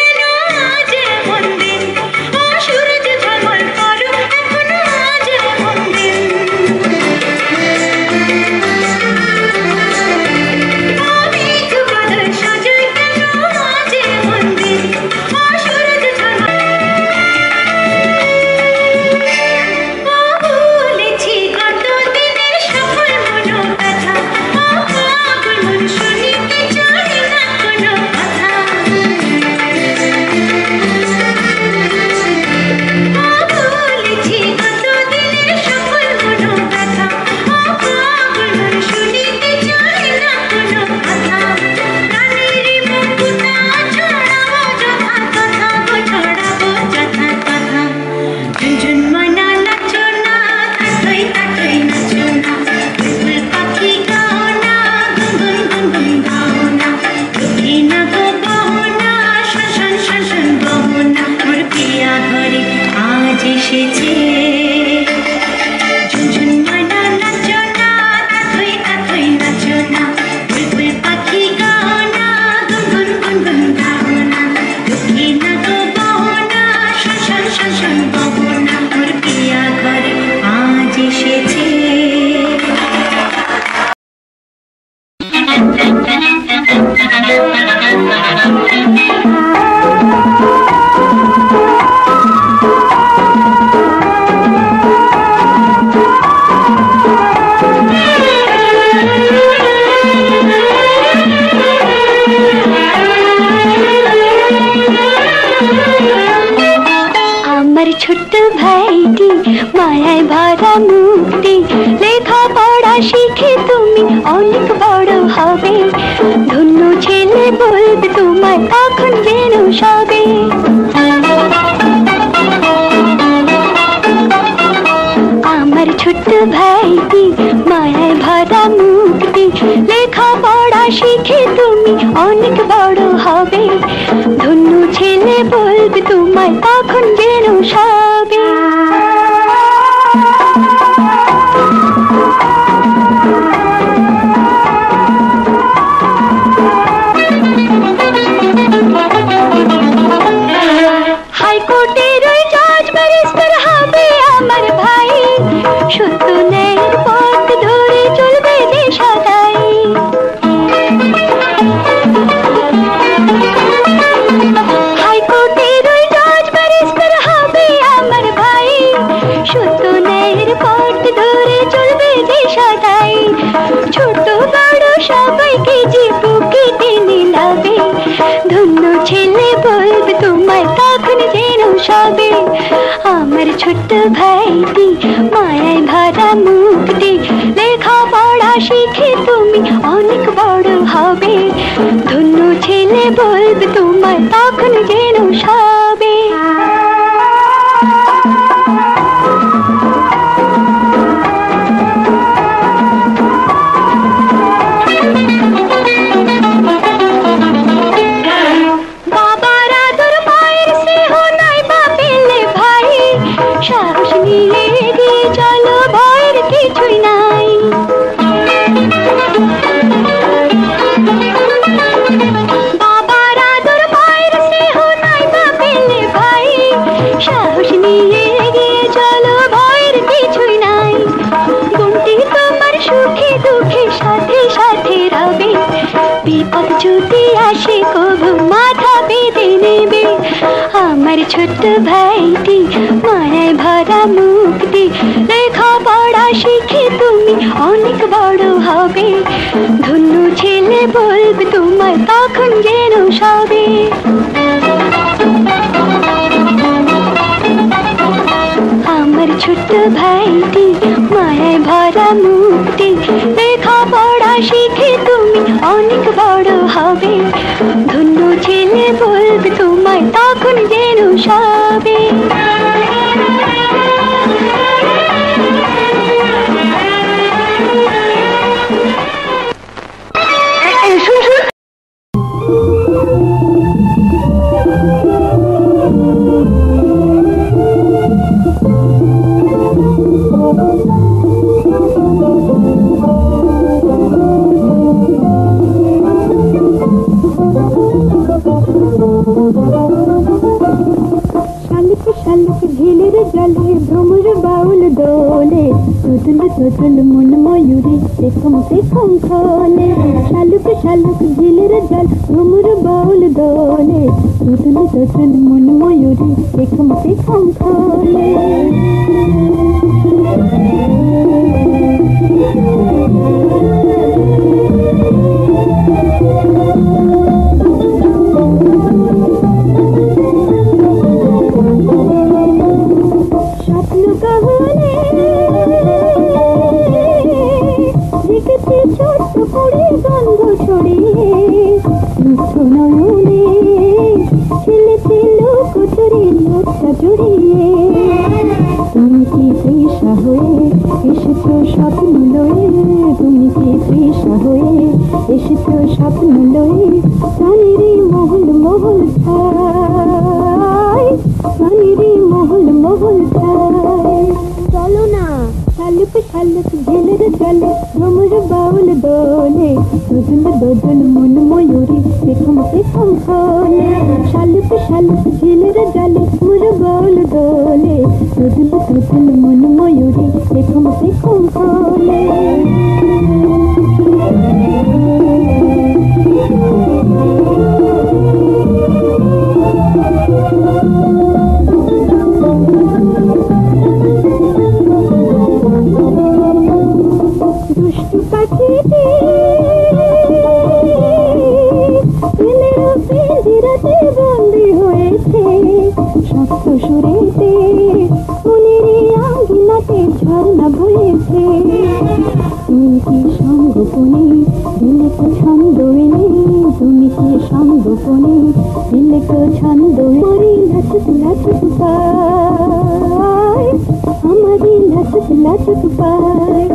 ছোট্ট ভাইটি মায়ায় ভরা মুক্তি লেখাপড়া শিখে তুমি অনেক বড় হবে ধন্য ছেলে বলবে তোমায় তখন যেন সবে আমার ছোট্ট ভাইটি মায়ায় ভরা মুক্তি লেখাপড়া শিখে তুমি অনেক বড় হবে ধন্য ছেলে বলবে তোমায় তখন যেন সবে হাইকোর্টের ওই জজ ব্যারিস্টার হবে আমার ভাই সত্য ন্যায়ের পথ ধরে চলবে দেশ সদাই হাইকোর্টের ওই জজ ব্যারিস্টার হবে আমার ভাই সত্য ন্যায়ের পথ ধরে চলবে দেশ সদাই ছোট বড় সবাইকে যে বুকে টেনে নেবে ধন্য ছেলে বলবে তোমায় তখন যেন সবে আমার ছোট্ট ভাইটি মায়ায় ভরা মুক্তি লেখাপড়া শিখে তুমি অনেক বড় হবে ধন্য ছেলে বলবে তোমায় তখন যেন সবে বাবার আদর মায়ের স্নেহ নাই বা পেলে ভাই সাহস নিয়ে এগিয়ে চলো ভয়ের কিছুই নাই বাবার আদর মায়ের স্নেহ নাই বা পেলে ভাই সাহস নিয়ে এগিয়ে চলো ভয়ের কিছুই নাই গুণটি তোমার সুখে দুঃখে সাথে সাথে রবে বিপদ যদি আসে কবু মাথা বেঁধে নেবে আমার ছোট্ট ভাইটি মায়ায় ভরা মুক্তি লেখাপড়া শিখে তুমি অনেক বড় হবে ধন্য ছেলে বলবে তোমায় তখন যেন সবে আমার ছোট্ট ভাইটি মায়ায় ভরা মুক্তি লেখাপড়া শিখে তুমি অনেক বড় হবে ধন্য ছেলে বলবে তোমায় তখন যেন সবে শালুক ঝিলের জলে ভ্রমর বাউল দোলে তুতুল তুতুল মন ময়ূরী পেখম পেখম খোলে শালুক ঝিলের জল ভ্রমর বাউল দোলে তুতুল তুতুল মন ময়ূরী পেখম পেখম খোলে স্বপ্ন কাহলে দেখেছি ছোট্ট করে গন্ধ ছড়িয়ে মুগ্ধ নয়নে ছেলেতে লোক চুরি লোকটা জড়িয়ে তুমি কি তৃষা হয়ে এসেছো স্বপ্ন লয়ে তুমি কি তৃষা হয়ে এসেছো স্বপ্ন লয়ে প্রাণীরই মহল মহল ছাই প্রাণীরই মহল মহল ছাই চলো না শালুক ঝিলের জলে ভ্রমর বাউল দোলে দোদুল দোদুল মন ময়ূরী পেখম পেখম খোলে শালুক ঝিলের জলে ভ্রমর বাউল দোলে দোদুল দোদুল মন ময়ূরী পেখম পেখম খোলে দুষ্টু পাখিটি পিঞ্জিরাতে বন্দী হয়েছে শক্ত সুরেতে দিল কো ছন্দ মরি লাচুক লাচুক পায় আমারি লাচুক লাচুক পায়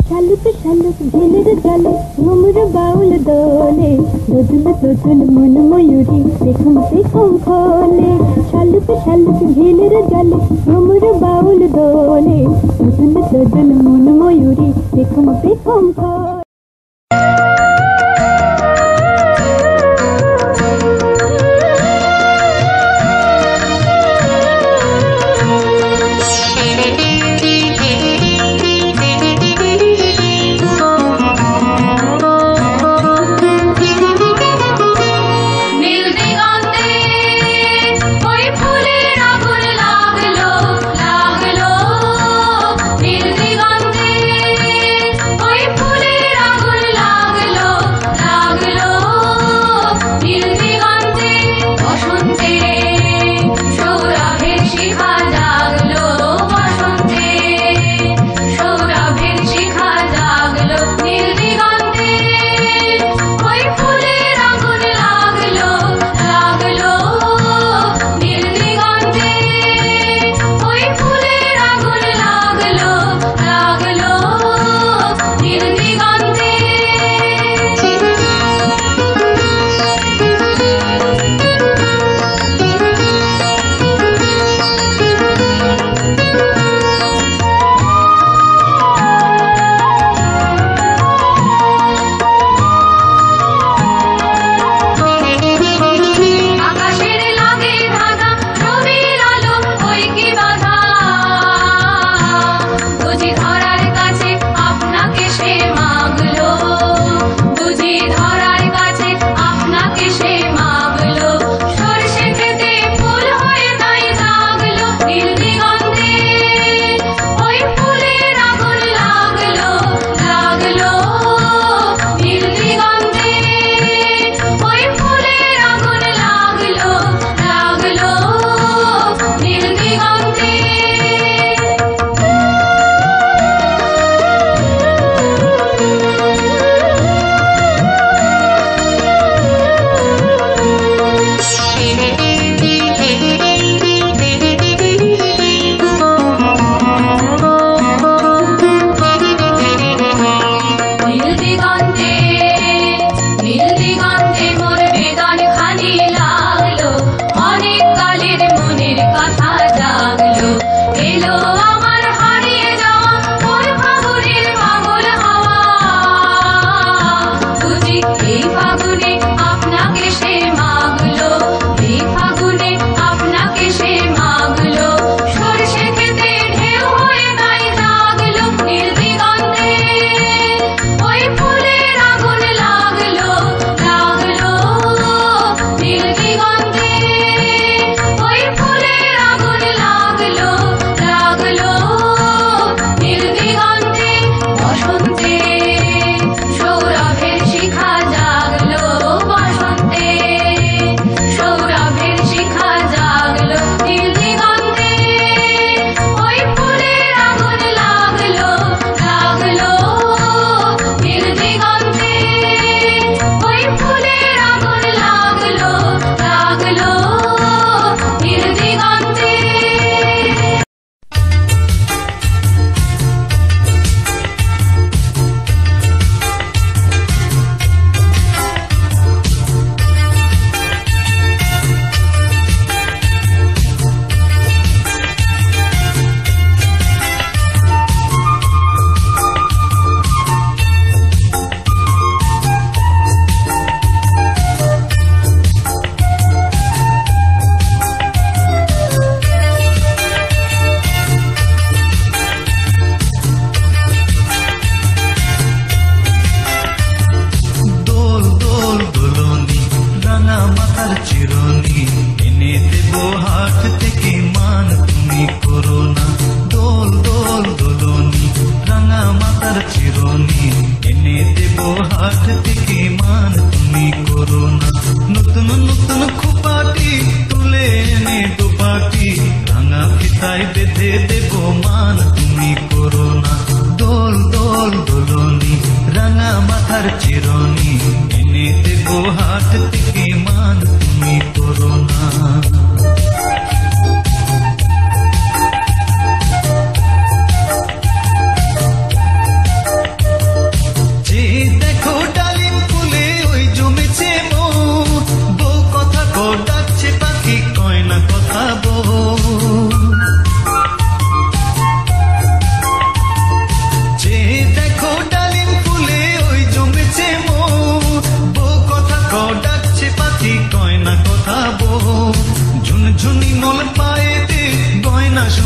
শালুক শালুক ঝিলের জলে ঘুমর বাউল দোলে দোদুল দোদুল মন ময়ূরী দেখুম দেখুম খোলে শালুক শালুক ঝিলের জলে ঘুমর বাউল দোলে দোদুল দোদুল মন ময়ূরী দেখুম দেখুম খোলে ফুলের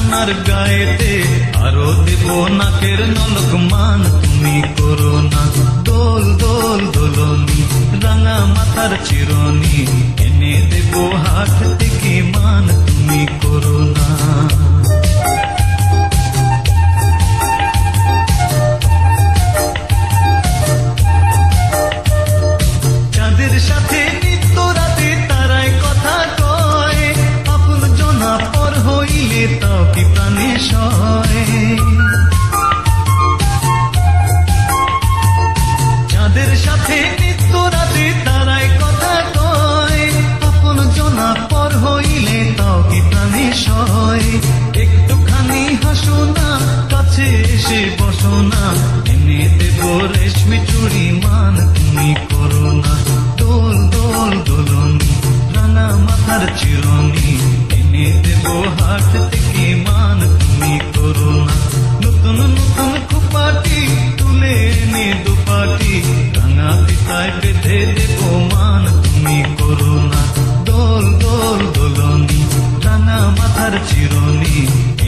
সোনার গায়েতে আরো দেব নাকের নলক মান, তুমি করো না দোল দোল দোলনি, রাঙা মাথার চিরনি এনে দেব হাত থেকে মান, তুমি করো না। চাঁদের সাথে নিত্য রাতে তারায় কথা কয়, আপন জনা পর হইলে তাও কি প্রাণে সয়। চাঁদের সাথে নিত্য রাতে তারায় কথা কয়, আপন জনা পর হইলে তাও কি প্রাণে সয়। একটুখানি হাসো না, কাছে এসে বসো না, এনে দেব রেশমি চুড়ি মান, তুমি করো না দোল দোল দোলনি, রাঙা মাথার চিরনি এনে দেব হাত থেকে মান, তুমি করো না। নতুন নতুন খুপাটি তুলে এনে দুপাটি, রাঙা পিতায় বেঁধে দেব মান, তুমি করো না দোল দোল দোলনি, রাঙা মাথার চিরনি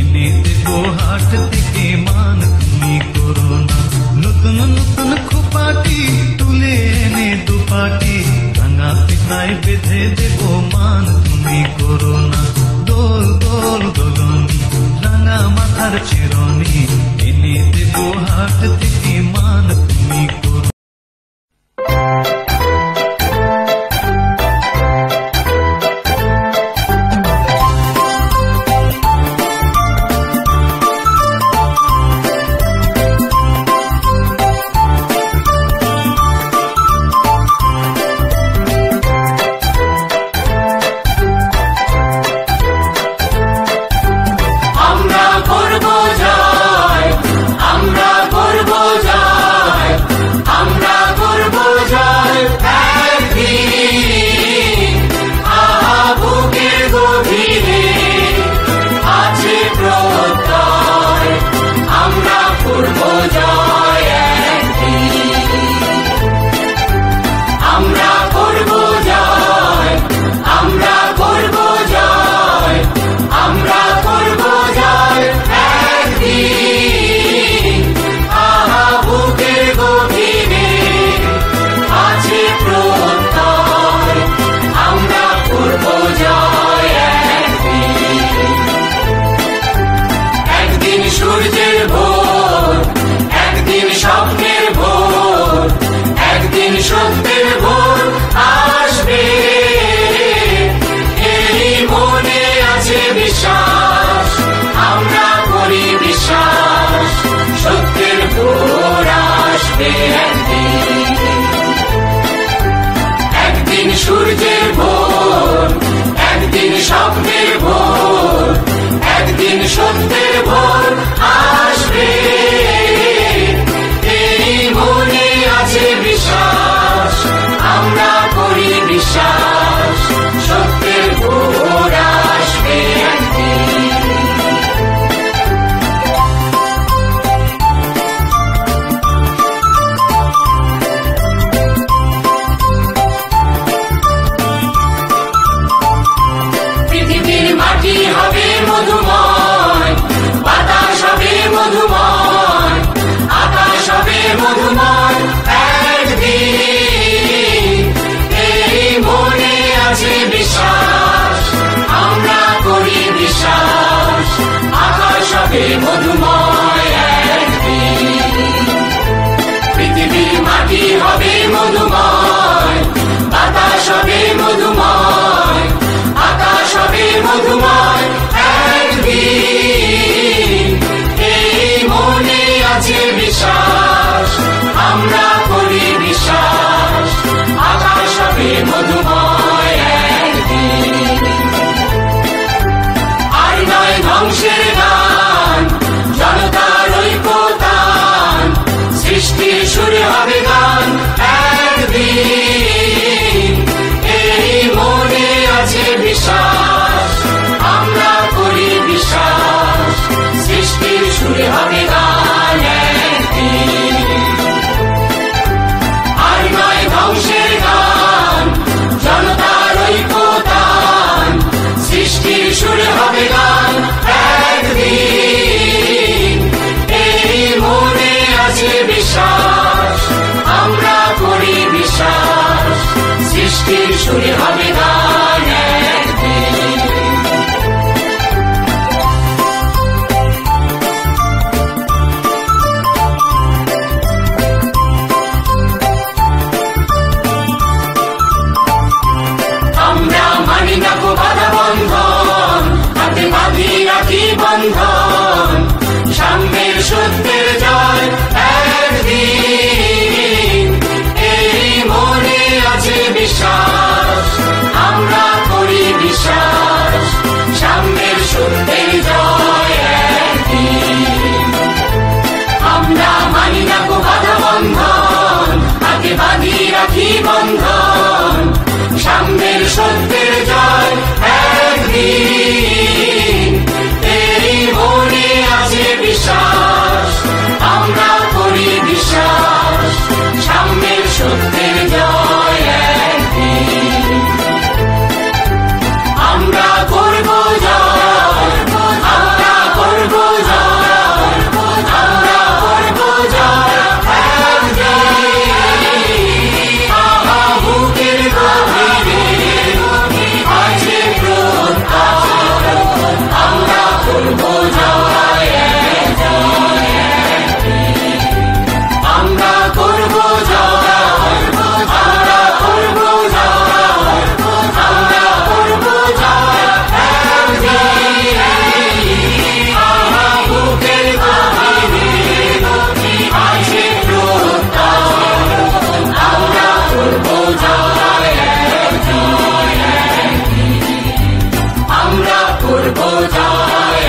এনে দেব হাত থেকে মান, তুমি করো না। নতুন নতুন খুপাটি তুলে এনে দুপাটি, রাঙা পিতায় বেঁধে দেব মান, তুমি করো না দোল দোল দোলনি, রাঙা মাথার চিরনি এনে দেব হাত থেকে মান, তুমি করো। একদিন সূর্যের ভোর, একদিন স্বপ্নের ভোর, একদিন সত্যের ভোর আসবে, এই মনে আছে বিশ্বাস, আমরা করি বিশ্বাস, সত্যের ভোর আসবে একদিন। মাটি হবে মধুময়, বাতাস হবে মধুময়, আকাশ হবে মধুময় একদিন, এই মনে আছে বিশ্বাস, আমরা করি বিশ্বাস, আকাশ হবে মধুময় একদিন। পৃথিবীর মাটি হবে মধুময়, বাতাস হবে মধুময়, আকাশ হবে মধুময় একদিন, এই মনে আছে বিশ্বাস, আমরা করি বিশ্বাস, আকাশ হবে মধুময় একদিন। আর নয় ধ্বংসের গান, জনতার ঐক্যতান, সৃষ্টির সুরে হবে গান একদিন, এই মনে আছে বিশ্বাস, আমরা করি বিশ্বাস, সৃষ্টির সুরে হবে গান একদিন। আর নয় ধ্বংসের গান, জনতার ঐক্যতান, সৃষ্টির সুরে হবে গান একদিন। সত্যের জয় একদিন এই মনে আছে বিশ্বাস আমরা করি বিশ্বাস সামনের সত্যের জয় একদিন আমরা করব জয় আমরা করব জয় আমরা করব জয় বুকের গভীরে আছে প্রত্যাশা আমরা করব জয় আমরা করব জয় আমরা করব জয় আমরা করব জয় বুকের গভীরে আছে প্রত্যাশা আমরা করব জয় আমরা করব জয়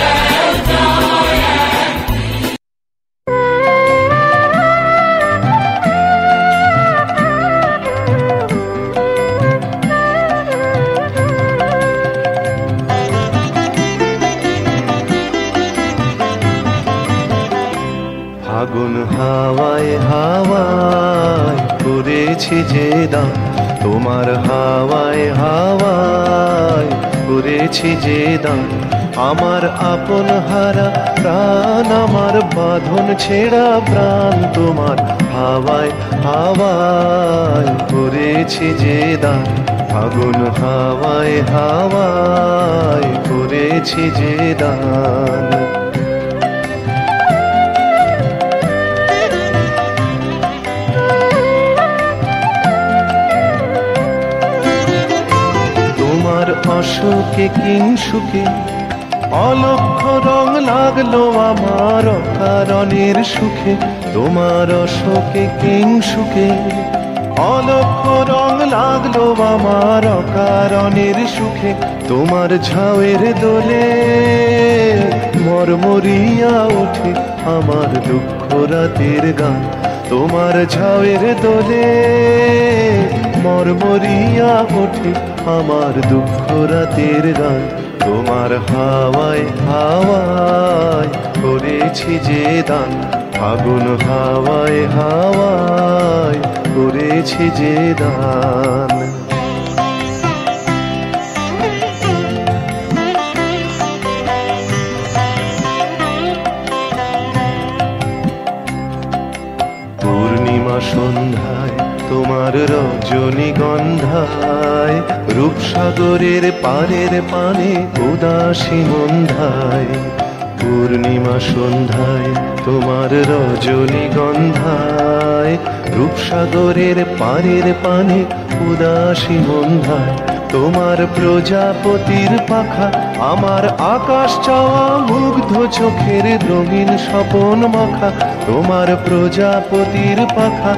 ফাগুন হাওয়ায় হাওয়ায় করেছি যে দাম তোমার হাওয়ায় হাওয়ায় করেছি যে দাম আমার আপন হারা প্রাণ আমার বাঁধন ছেঁড়া প্রাণ তোমার হাওয়ায় হাওয়ায় করেছি যে দাম ফাগুন হাওয়ায় হাওয়ায় করেছি যে দান তোমার অসুখে কিংসুখে অলক্ষ রং লাগলো আমার অকারণের সুখে তোমার অসুখে কিংসুখে অলক্ষ রং লাগলো আমার অকারণের সুখে তোমার ঝাউয়ের দোলে মরমরিয়া ওঠে আমার দুঃখ রাতের গান তোমার ঝাউয়ের দোলে মরমরিয়া ওঠে আমার দুঃখ রাতের গান তোমার হাওয়ায় হাওয়ায় করেছি যে দান ফাগুন হাওয়ায় হাওয়ায় করেছি যে দান পূর্ণিমা সন্ধ্যায় তোমার রজনীগন্ধায় রূপসাগরের পারের পানে উদাসী মন্ধায় পূর্ণিমা সন্ধ্যায় তোমার রজনীগন্ধায় রূপসাগরের পারের পানে উদাসী মন্ধায় তোমার প্রজাপতির পাখা আমার আকাশ চাওয়া মুগ্ধ চোখের রঙিন স্বপন মাখা তোমার প্রজাপতির পাখা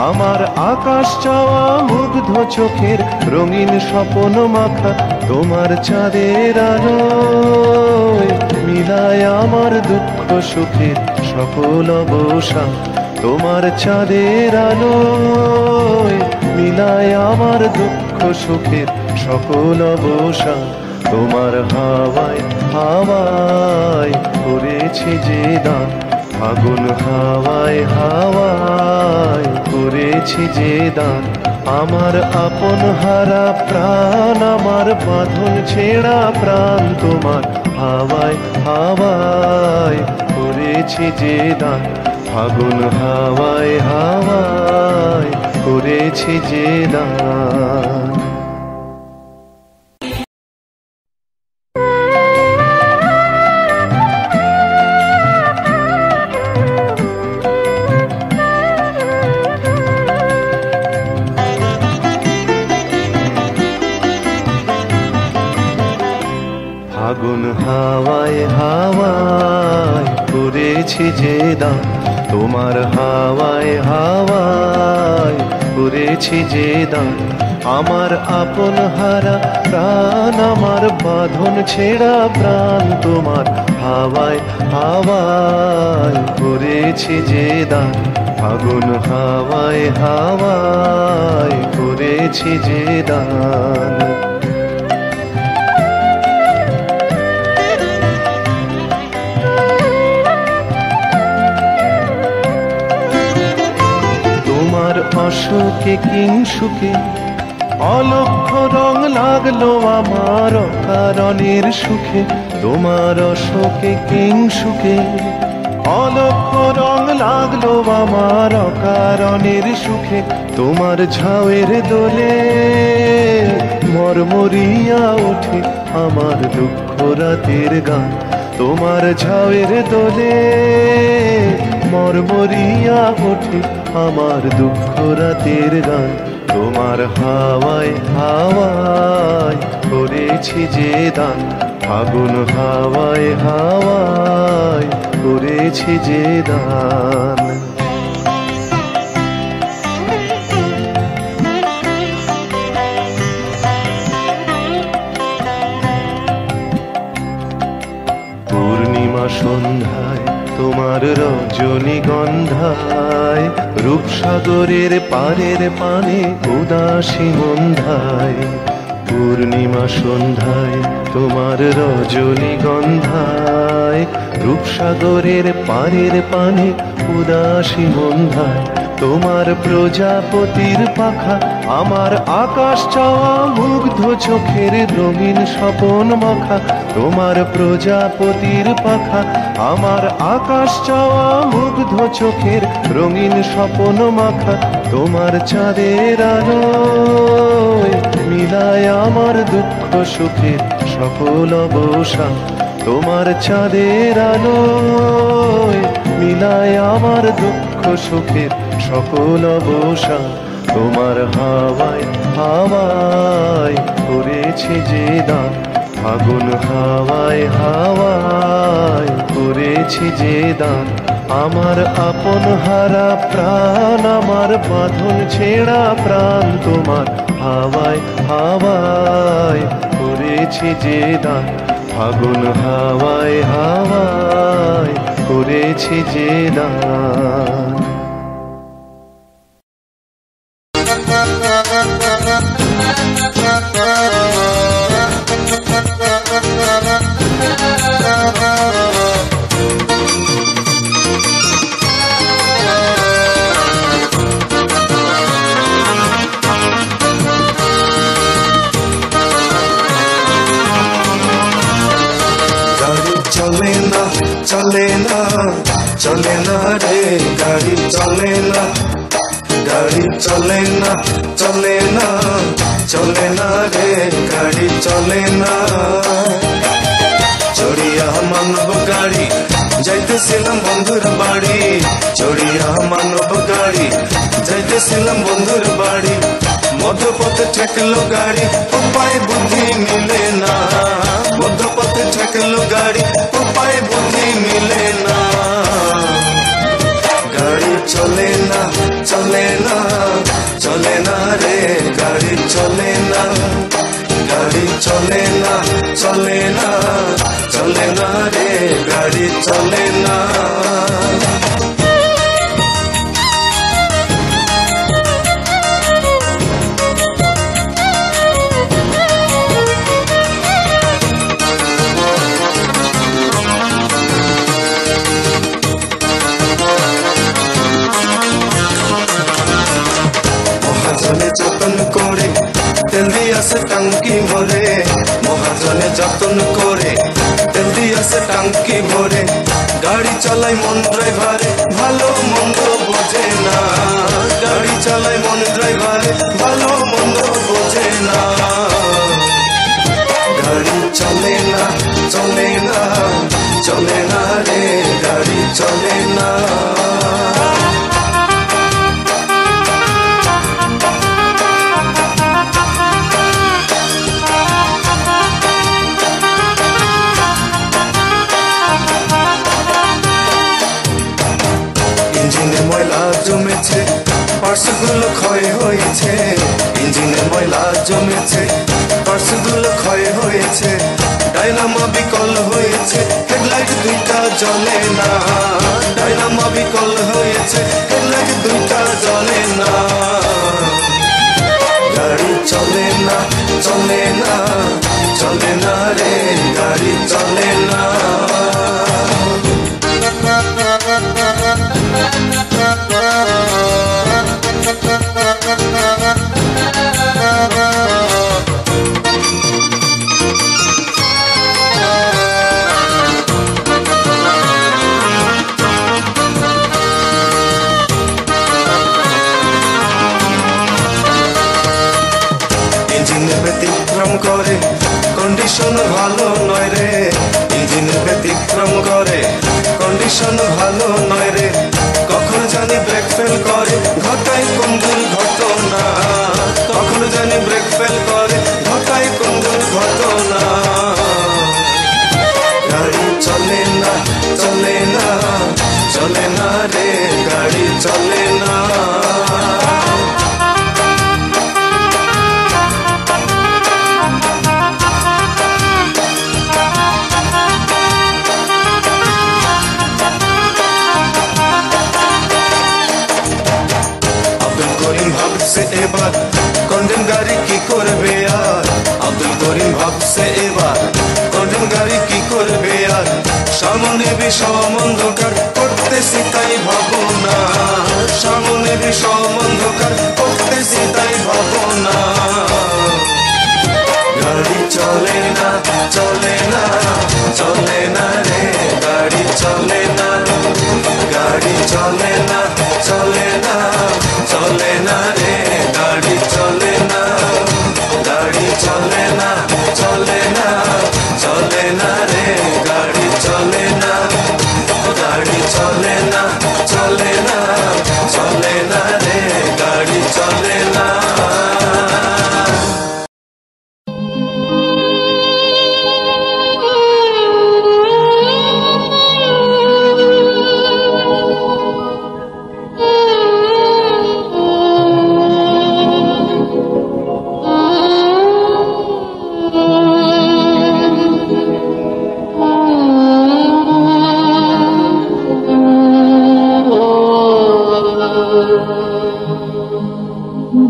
আমার আকাশ চাওয়া মুগ্ধ চোখের রঙিন স্বপন মাখা তোমার চাঁদের আলোয় মিলায় আমার দুঃখ সুখের সকল অবসান তোমার চাঁদের আলোয় মিলায় আমার দুঃখ সুখের সকল অবসান তোমার হাওয়ায় হাওয়ায় করেছি যে দান ফাগুন হাওয়ায় হাওয়ায় করেছি যে দান আমার আপন হারা প্রাণ আমার বাঁধন ছেঁড়া প্রাণ তোমার হাওয়ায় হাওয়ায় করেছি যে দান ফাগুন হাওয়ায় হাওয়ায় করেছি যে দান ফাগুন হাওয়ায় হাওয়ায় করেছি যে দান তোমার হাওয়ায় হাওয়ায় করেছি যে দান আমার আপন হারা প্রাণ আমার বাঁধন ছেঁড়া প্রাণ তোমার হাওয়ায় হাওয়ায় করেছি যে দান ফাগুন হাওয়ায় হাওয়ায় করেছি যে দান সুখে কিংসুকে অলক্ষ্য রং লাগলো আমার অকারণের সুখে তোমার অশোকে কিংসুকে অলক্ষ্য রং লাগলো আমার অকারণের সুখে তোমার ঝাউয়ের দোলে মরমরিয়া ওঠে আমার দুঃখ রাতের গান তোমার ঝাউয়ের দোলে মরমরিয়া ওঠে আমার দুঃখ রাতের গান তোমার হাওয়ায় হাওয়ায় করেছি যে দান ফাগুন হাওয়ায় হাওয়ায় করেছি যে দান পূর্ণিমা সন্ধ্যায় তোমার রজনীগন্ধায় রূপসাগরের পারের পানে উদাসী মন্ধায় পূর্ণিমা সন্ধ্যায় তোমার রজনীগন্ধায় রূপসাগরের পারের পানে উদাসী মন্ধায় তোমার প্রজাপতির পাখা আমার আকাশ চাওয়া মুগ্ধ চোখের রঙিন স্বপন মাখা তোমার প্রজাপতির পাখা আমার আকাশ চাওয়া মুগ্ধ চোখের রঙিন স্বপন মাখা তোমার চাঁদের আলোয় মিলায় আমার দুঃখ সুখের সকল অবসান তোমার চাঁদের আলোয় মিলায় আমার দুঃখ সুখের সকল অবসান তোমার হাওয়ায় হাওয়ায় করেছে যে দান ফাগুন হাওয়ায় হাওয়ায় করেছে যে দান আমার আপন হারা প্রাণ আমার বাঁধন ছেঁড়া প্রাণ তোমার হাওয়ায় হাওয়ায় করেছে যে দান ফাগুন হাওয়ায় হাওয়ায় করেছে যে দান चले ना रे गाड़ी चले ना गाड़ी चले ना रे गाड़ी चले ना चढ़िया मानव गाड़ी যাইতেছিলাম বন্ধুর বাড়ি চড়িয়া মানব গাড়ি যাইতেছিলাম বন্ধুর বাড়ি মধ্যপথে ঠেকলো গাড়ি উপায় বুদ্ধি মিলে না মধ্যপথে ঠেকলো গাড়ি উপায় বুদ্ধি মিলে না গাড়ি চলে না রে গাড়ি চলে না গাড়ি চলে না রে গাড়ি চলে না মহাজনে যতন করে তেল দিয়াছে টাঙ্কি ভরে মহাজনে যতন করে তেল দিয়াছে টাঙ্কি ভরে গাড়ি চালায় মন ড্রাইভারে ভালো মন্দ বোঝে না গাড়ি চালায় মন ড্রাইভারে ভালো মন্দ বোঝে না গাড়ি চলে না রে গাড়ি চলে না ইঞ্জিনে ময়লা জমেছে পার্সগুলো ক্ষয় হয়েছে ইঞ্জিনে ময়লা জমেছে পার্সগুলো ক্ষয় হয়েছে ডাইনামা বিকল হয়েছে হেডলাইট দুইটা জ্বলে না ডাইনামা বিকল হয়েছে হেডলাইট দুইটা জ্বলে না গাড়ি চলে না রে গাড়ি চলে না Thank you. কন্ডিশন ভালো নয় রে, ইঞ্জিন ব্যতিক্রম করে, কন্ডিশন ভালো নয় রে, কখন জানি ব্রেক ফেল করে, ঘটায় কোন দুর্ঘটনা, কখন জানি ব্রেক ফেল করে, ঘটায় কোন দুর্ঘটনা। গাড়ি চলে না চলে না চলে না রে, গাড়ি চলে না। আব্দুল করিম ভাবছে এবার কন্ডেম গাড়ি কি করবে আর, আব্দুল করিম ভাবছে এবার কন্ডেম গাড়ি কি করবে আর, সামনে বিষম অন্ধকার করতেছি তাই ভাবনা, সামনে বিষম অন্ধকার করতেছি তাই ভাবনা। গাড়ি চলে না চলে না চলে না রে, গাড়ি চলে না, গাড়ি চলে না চলে না চলে না রে, গাড়ি চলে না, গাড়ি চলে না চলে না চলে না রে, গাড়ি চলে না, গাড়ি চলে না চলে না চলে না রে, গাড়ি চলে না।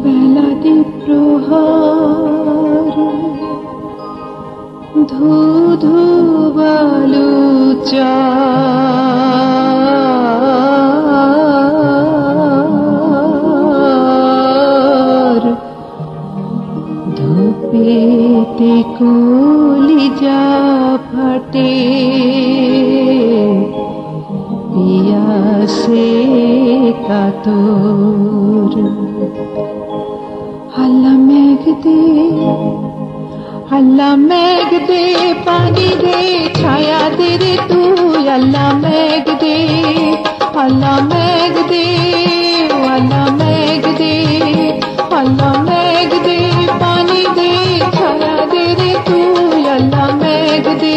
বেলাদি প্রহার ধু ধু বালু চার ধূপেতে কলিজা ফাটে পিয়াসে কাতর। আল্লাহ মেঘ দে পানি দে ছায়া দে রে তুই, আল্লাহ মেঘ দে, আল্লাহ মেঘ দে, আল্লাহ মেঘ দে, আল্লাহ মেঘ দে পানি দে ছায়া দে রে তুই, আল্লাহ মেঘ দে।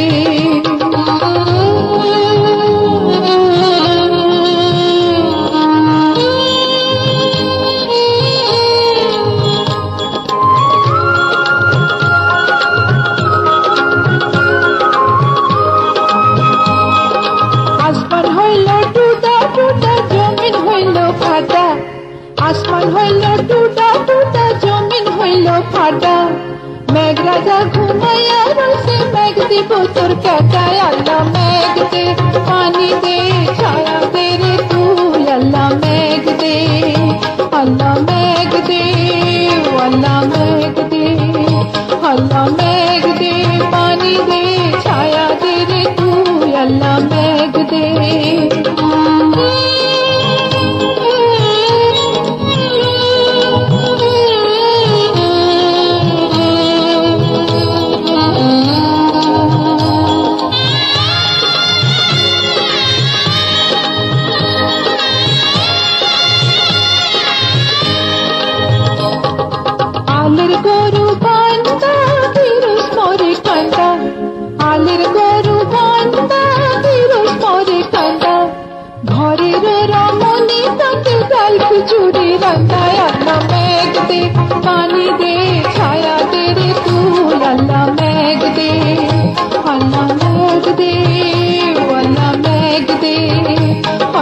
আসমান হইল টুটা টুটা জমিন হইল ফাটা, মেঘ রাজা ঘুমাইয়া রয়েছে মেঘ দিব তোর কাটায়, আল্লাহ মেঘ দে পানি দে ছায়া দে রে তুই, আল্লাহ মেঘ দে, আল্লাহ মেঘ দে, আল্লাহ মেঘ দে, আল্লাহ মেঘ দে পানি দে ছায়া দে রে তুই, আল্লাহ মেঘ দে। আলের গরু বান্দা ফিরোজ মরে কান্দা, আলের গরু বান্দা ফিরোজ মরে কান্দা, ঘরের রমণী তাকে ডাল খিচুড়ি রান্দায়, আল্লাহ মেঘ দে পানি দে ছায়া দে রে তুই, আল্লাহ মেঘ দে, আল্লাহ মেঘ দে, আল্লাহ মেঘ দে,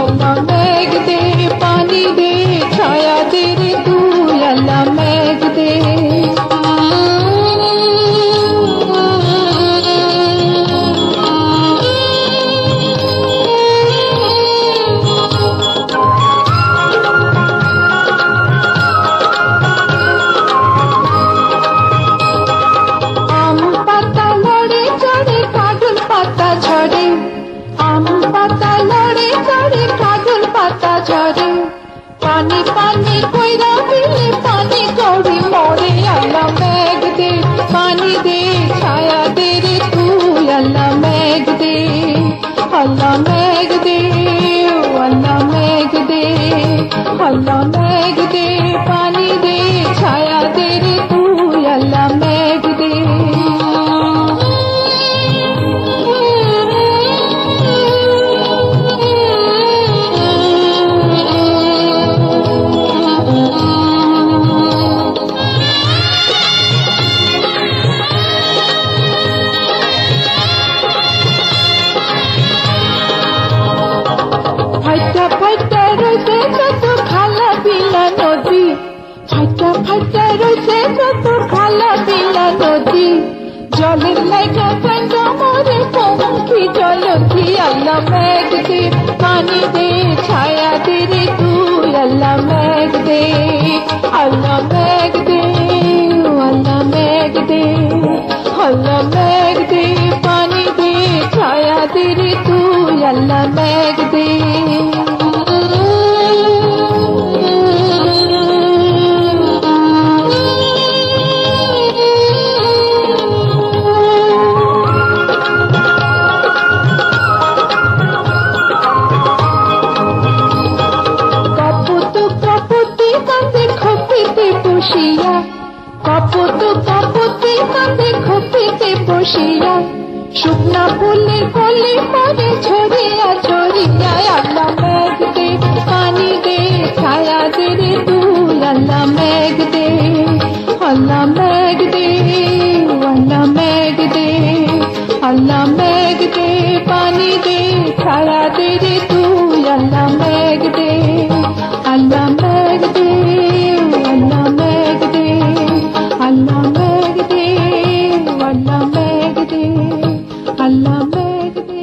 আল্লাহ মেঘ দে পানি দে ছায়া দে রে তুই, আল্লাহ মেঘ দে। আল্লাহ মেঘ দে পানি দে ছায়া দে রে তুই আল্লাহ মেঘ দে ফাইটা ফাইটা রয়েছে কত খালা বিলা নদী ফাইটা ফাইটা রয়েছে কত খালা বিলা নদী জলের লাইগা কান্ড মরে পঙ্খী জলধি আল্লাহ মেঘ দে পানি দে ছায়া দে রে তুই আল্লাহ মেঘ দে আল্লাহ মেঘ দে আল্লাহ মেঘ দে আল্লাহ মেঘ দে পানি দে ছায়া দে রে তুই আল্লাহ মেঘ দে শুকনা ফুলের কলি পরে ছড়িয়া ছড়িয়া আল্লাহ মেঘ দে পানি দে ছায়া দে রে তুই আল্লাহ মেঘ দে আল্লাহ মেঘ দে আল্লাহ মেঘ দে আল্লাহ মেঘ দে পানি দে ছায়া দে রে তুই আল্লাহ মেঘ দে আল্লাহ মেঘ দে আল্লাহ মেঘ দে আল্লাহ মেঘ দে আল্লাহ মেঘ দে আল্লাহ মেঘ দে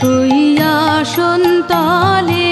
ওই আসন তলে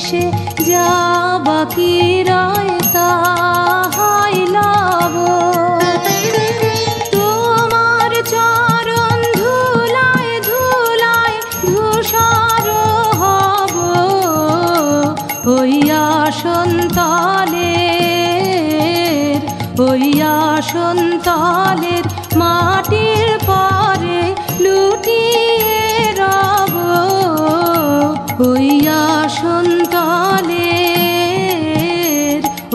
শেষে যা বাকি রয় তাহাই লাভ। তোমার চরণ ধুলায় ধুলায় ধূসর হব, হইয়া সন্তালের হইয়া সন্তালের মাটির পরে লুটিয়ে রব, হইয়া সন্তালের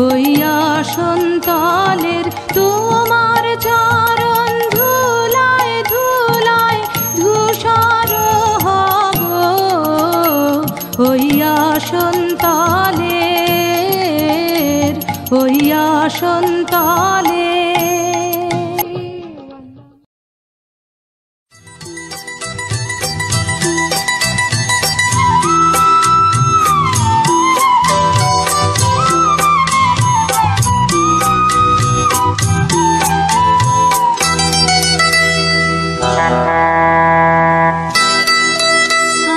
হইয়া সন্তালের। তোমার চরণ ধুলায় ধুলায় ধূসর হব, হইয়া সন্তালের হইয়া সন্তালের।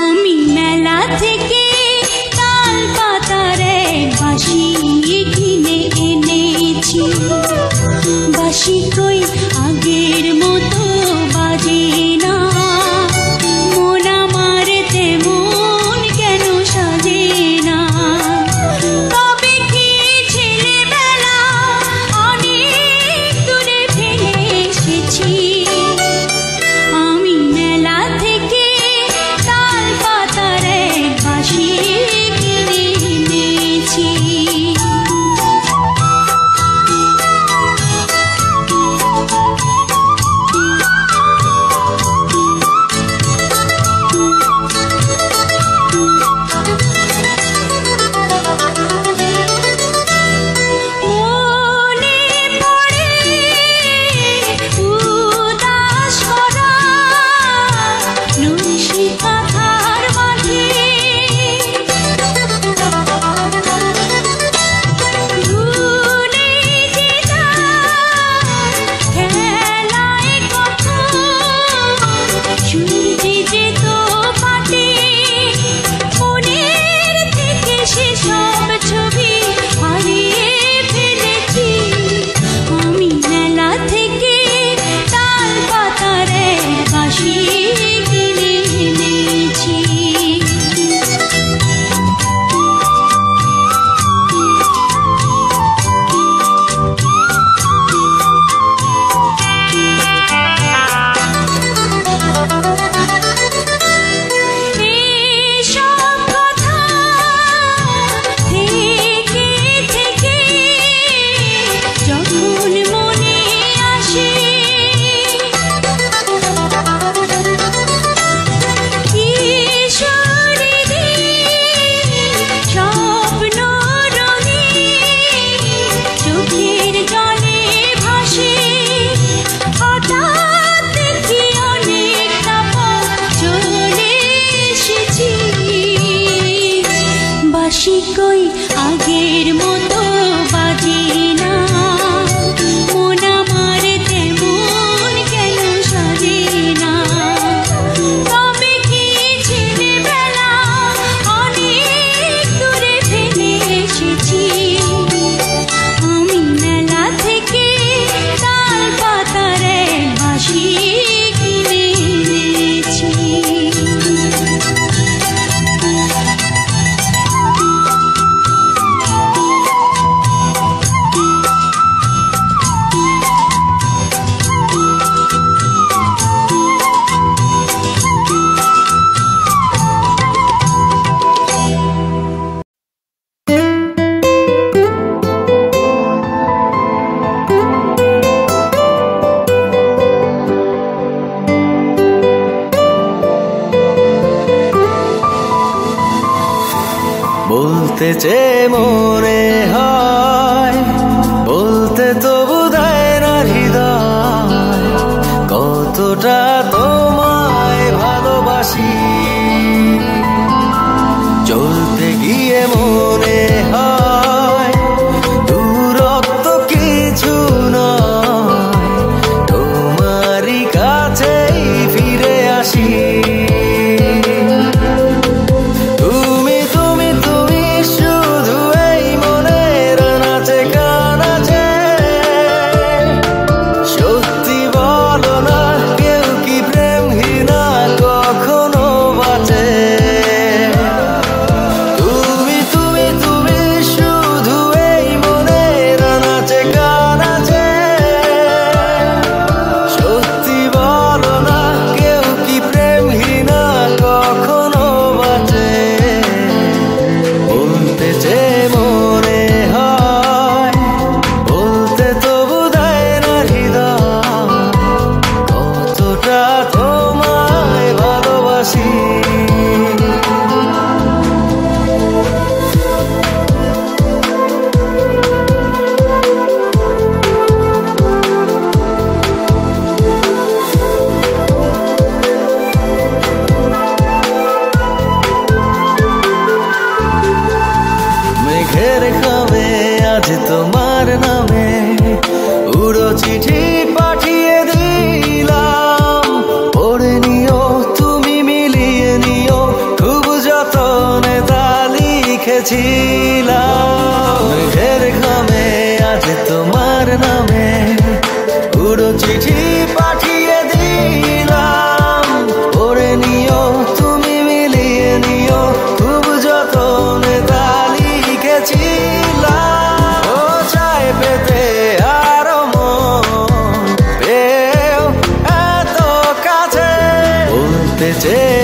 আমি মেলা থেকে তাল পাতার এক বাঁশি কিনে এনেছি। বাঁশি কই আগের মতো বাজে না, মন আমার তেমন কেন সাজে না। তবে কি ছেলেবেলা অনেক দূরে ফেলে এসেছি। আমি মেলা থেকে তাল পাতার এক বাঁশি কিনে এনেছি। মনে পড়ে উদাস করা নৈশি কাঁথার মাঝে, ভুলে যেতাম খেলায় কখন সূর্যি যেত পাটে। মনের থেকে সেসব ছবি হারিয়ে ফেলেছি। আমি মেলা থেকে তাল পাতার এক বাঁশি কিনে এনেছি। এসব কথা থেকে থেকে যখন মনে আসে, কিশোরীদের স্বপ্ন রঙিন চোখের জলে ভাসে। হঠাৎ দেখি অনেকটা পথ চলে এসেছি। বাঁশি কই আগের মতো বাজে না, মন আমার তেমন কেন সাজে না। তবে কি ছেলেবেলা অনেক দূরে ফেলে এসেছি। আমি মেলা থেকে তাল পাতার এক বাঁশি কিনে এনেছি। বলতে চেয়ে মনে হয়, বলতে তবু দেয় না হৃদয়, কতটা তোমায় ভালোবাসি। চলতে গিয়ে মনে হয় দূরত্ব কিছু নয়, তোমারই কাছেই ফিরে আসি। তুমি তুমি তুমি লিখেছিলাম মেঘের ঘামে আছে তোমার নামে পুরো চিঠি পাঠিয়ে দিলাম পড়ে নিও তুমি মিলিয়ে নিও খুব যতনে তা লিখেছিলাম ও চাই পেতে আরো মন পেও এত কাছে বলতে চেয়ে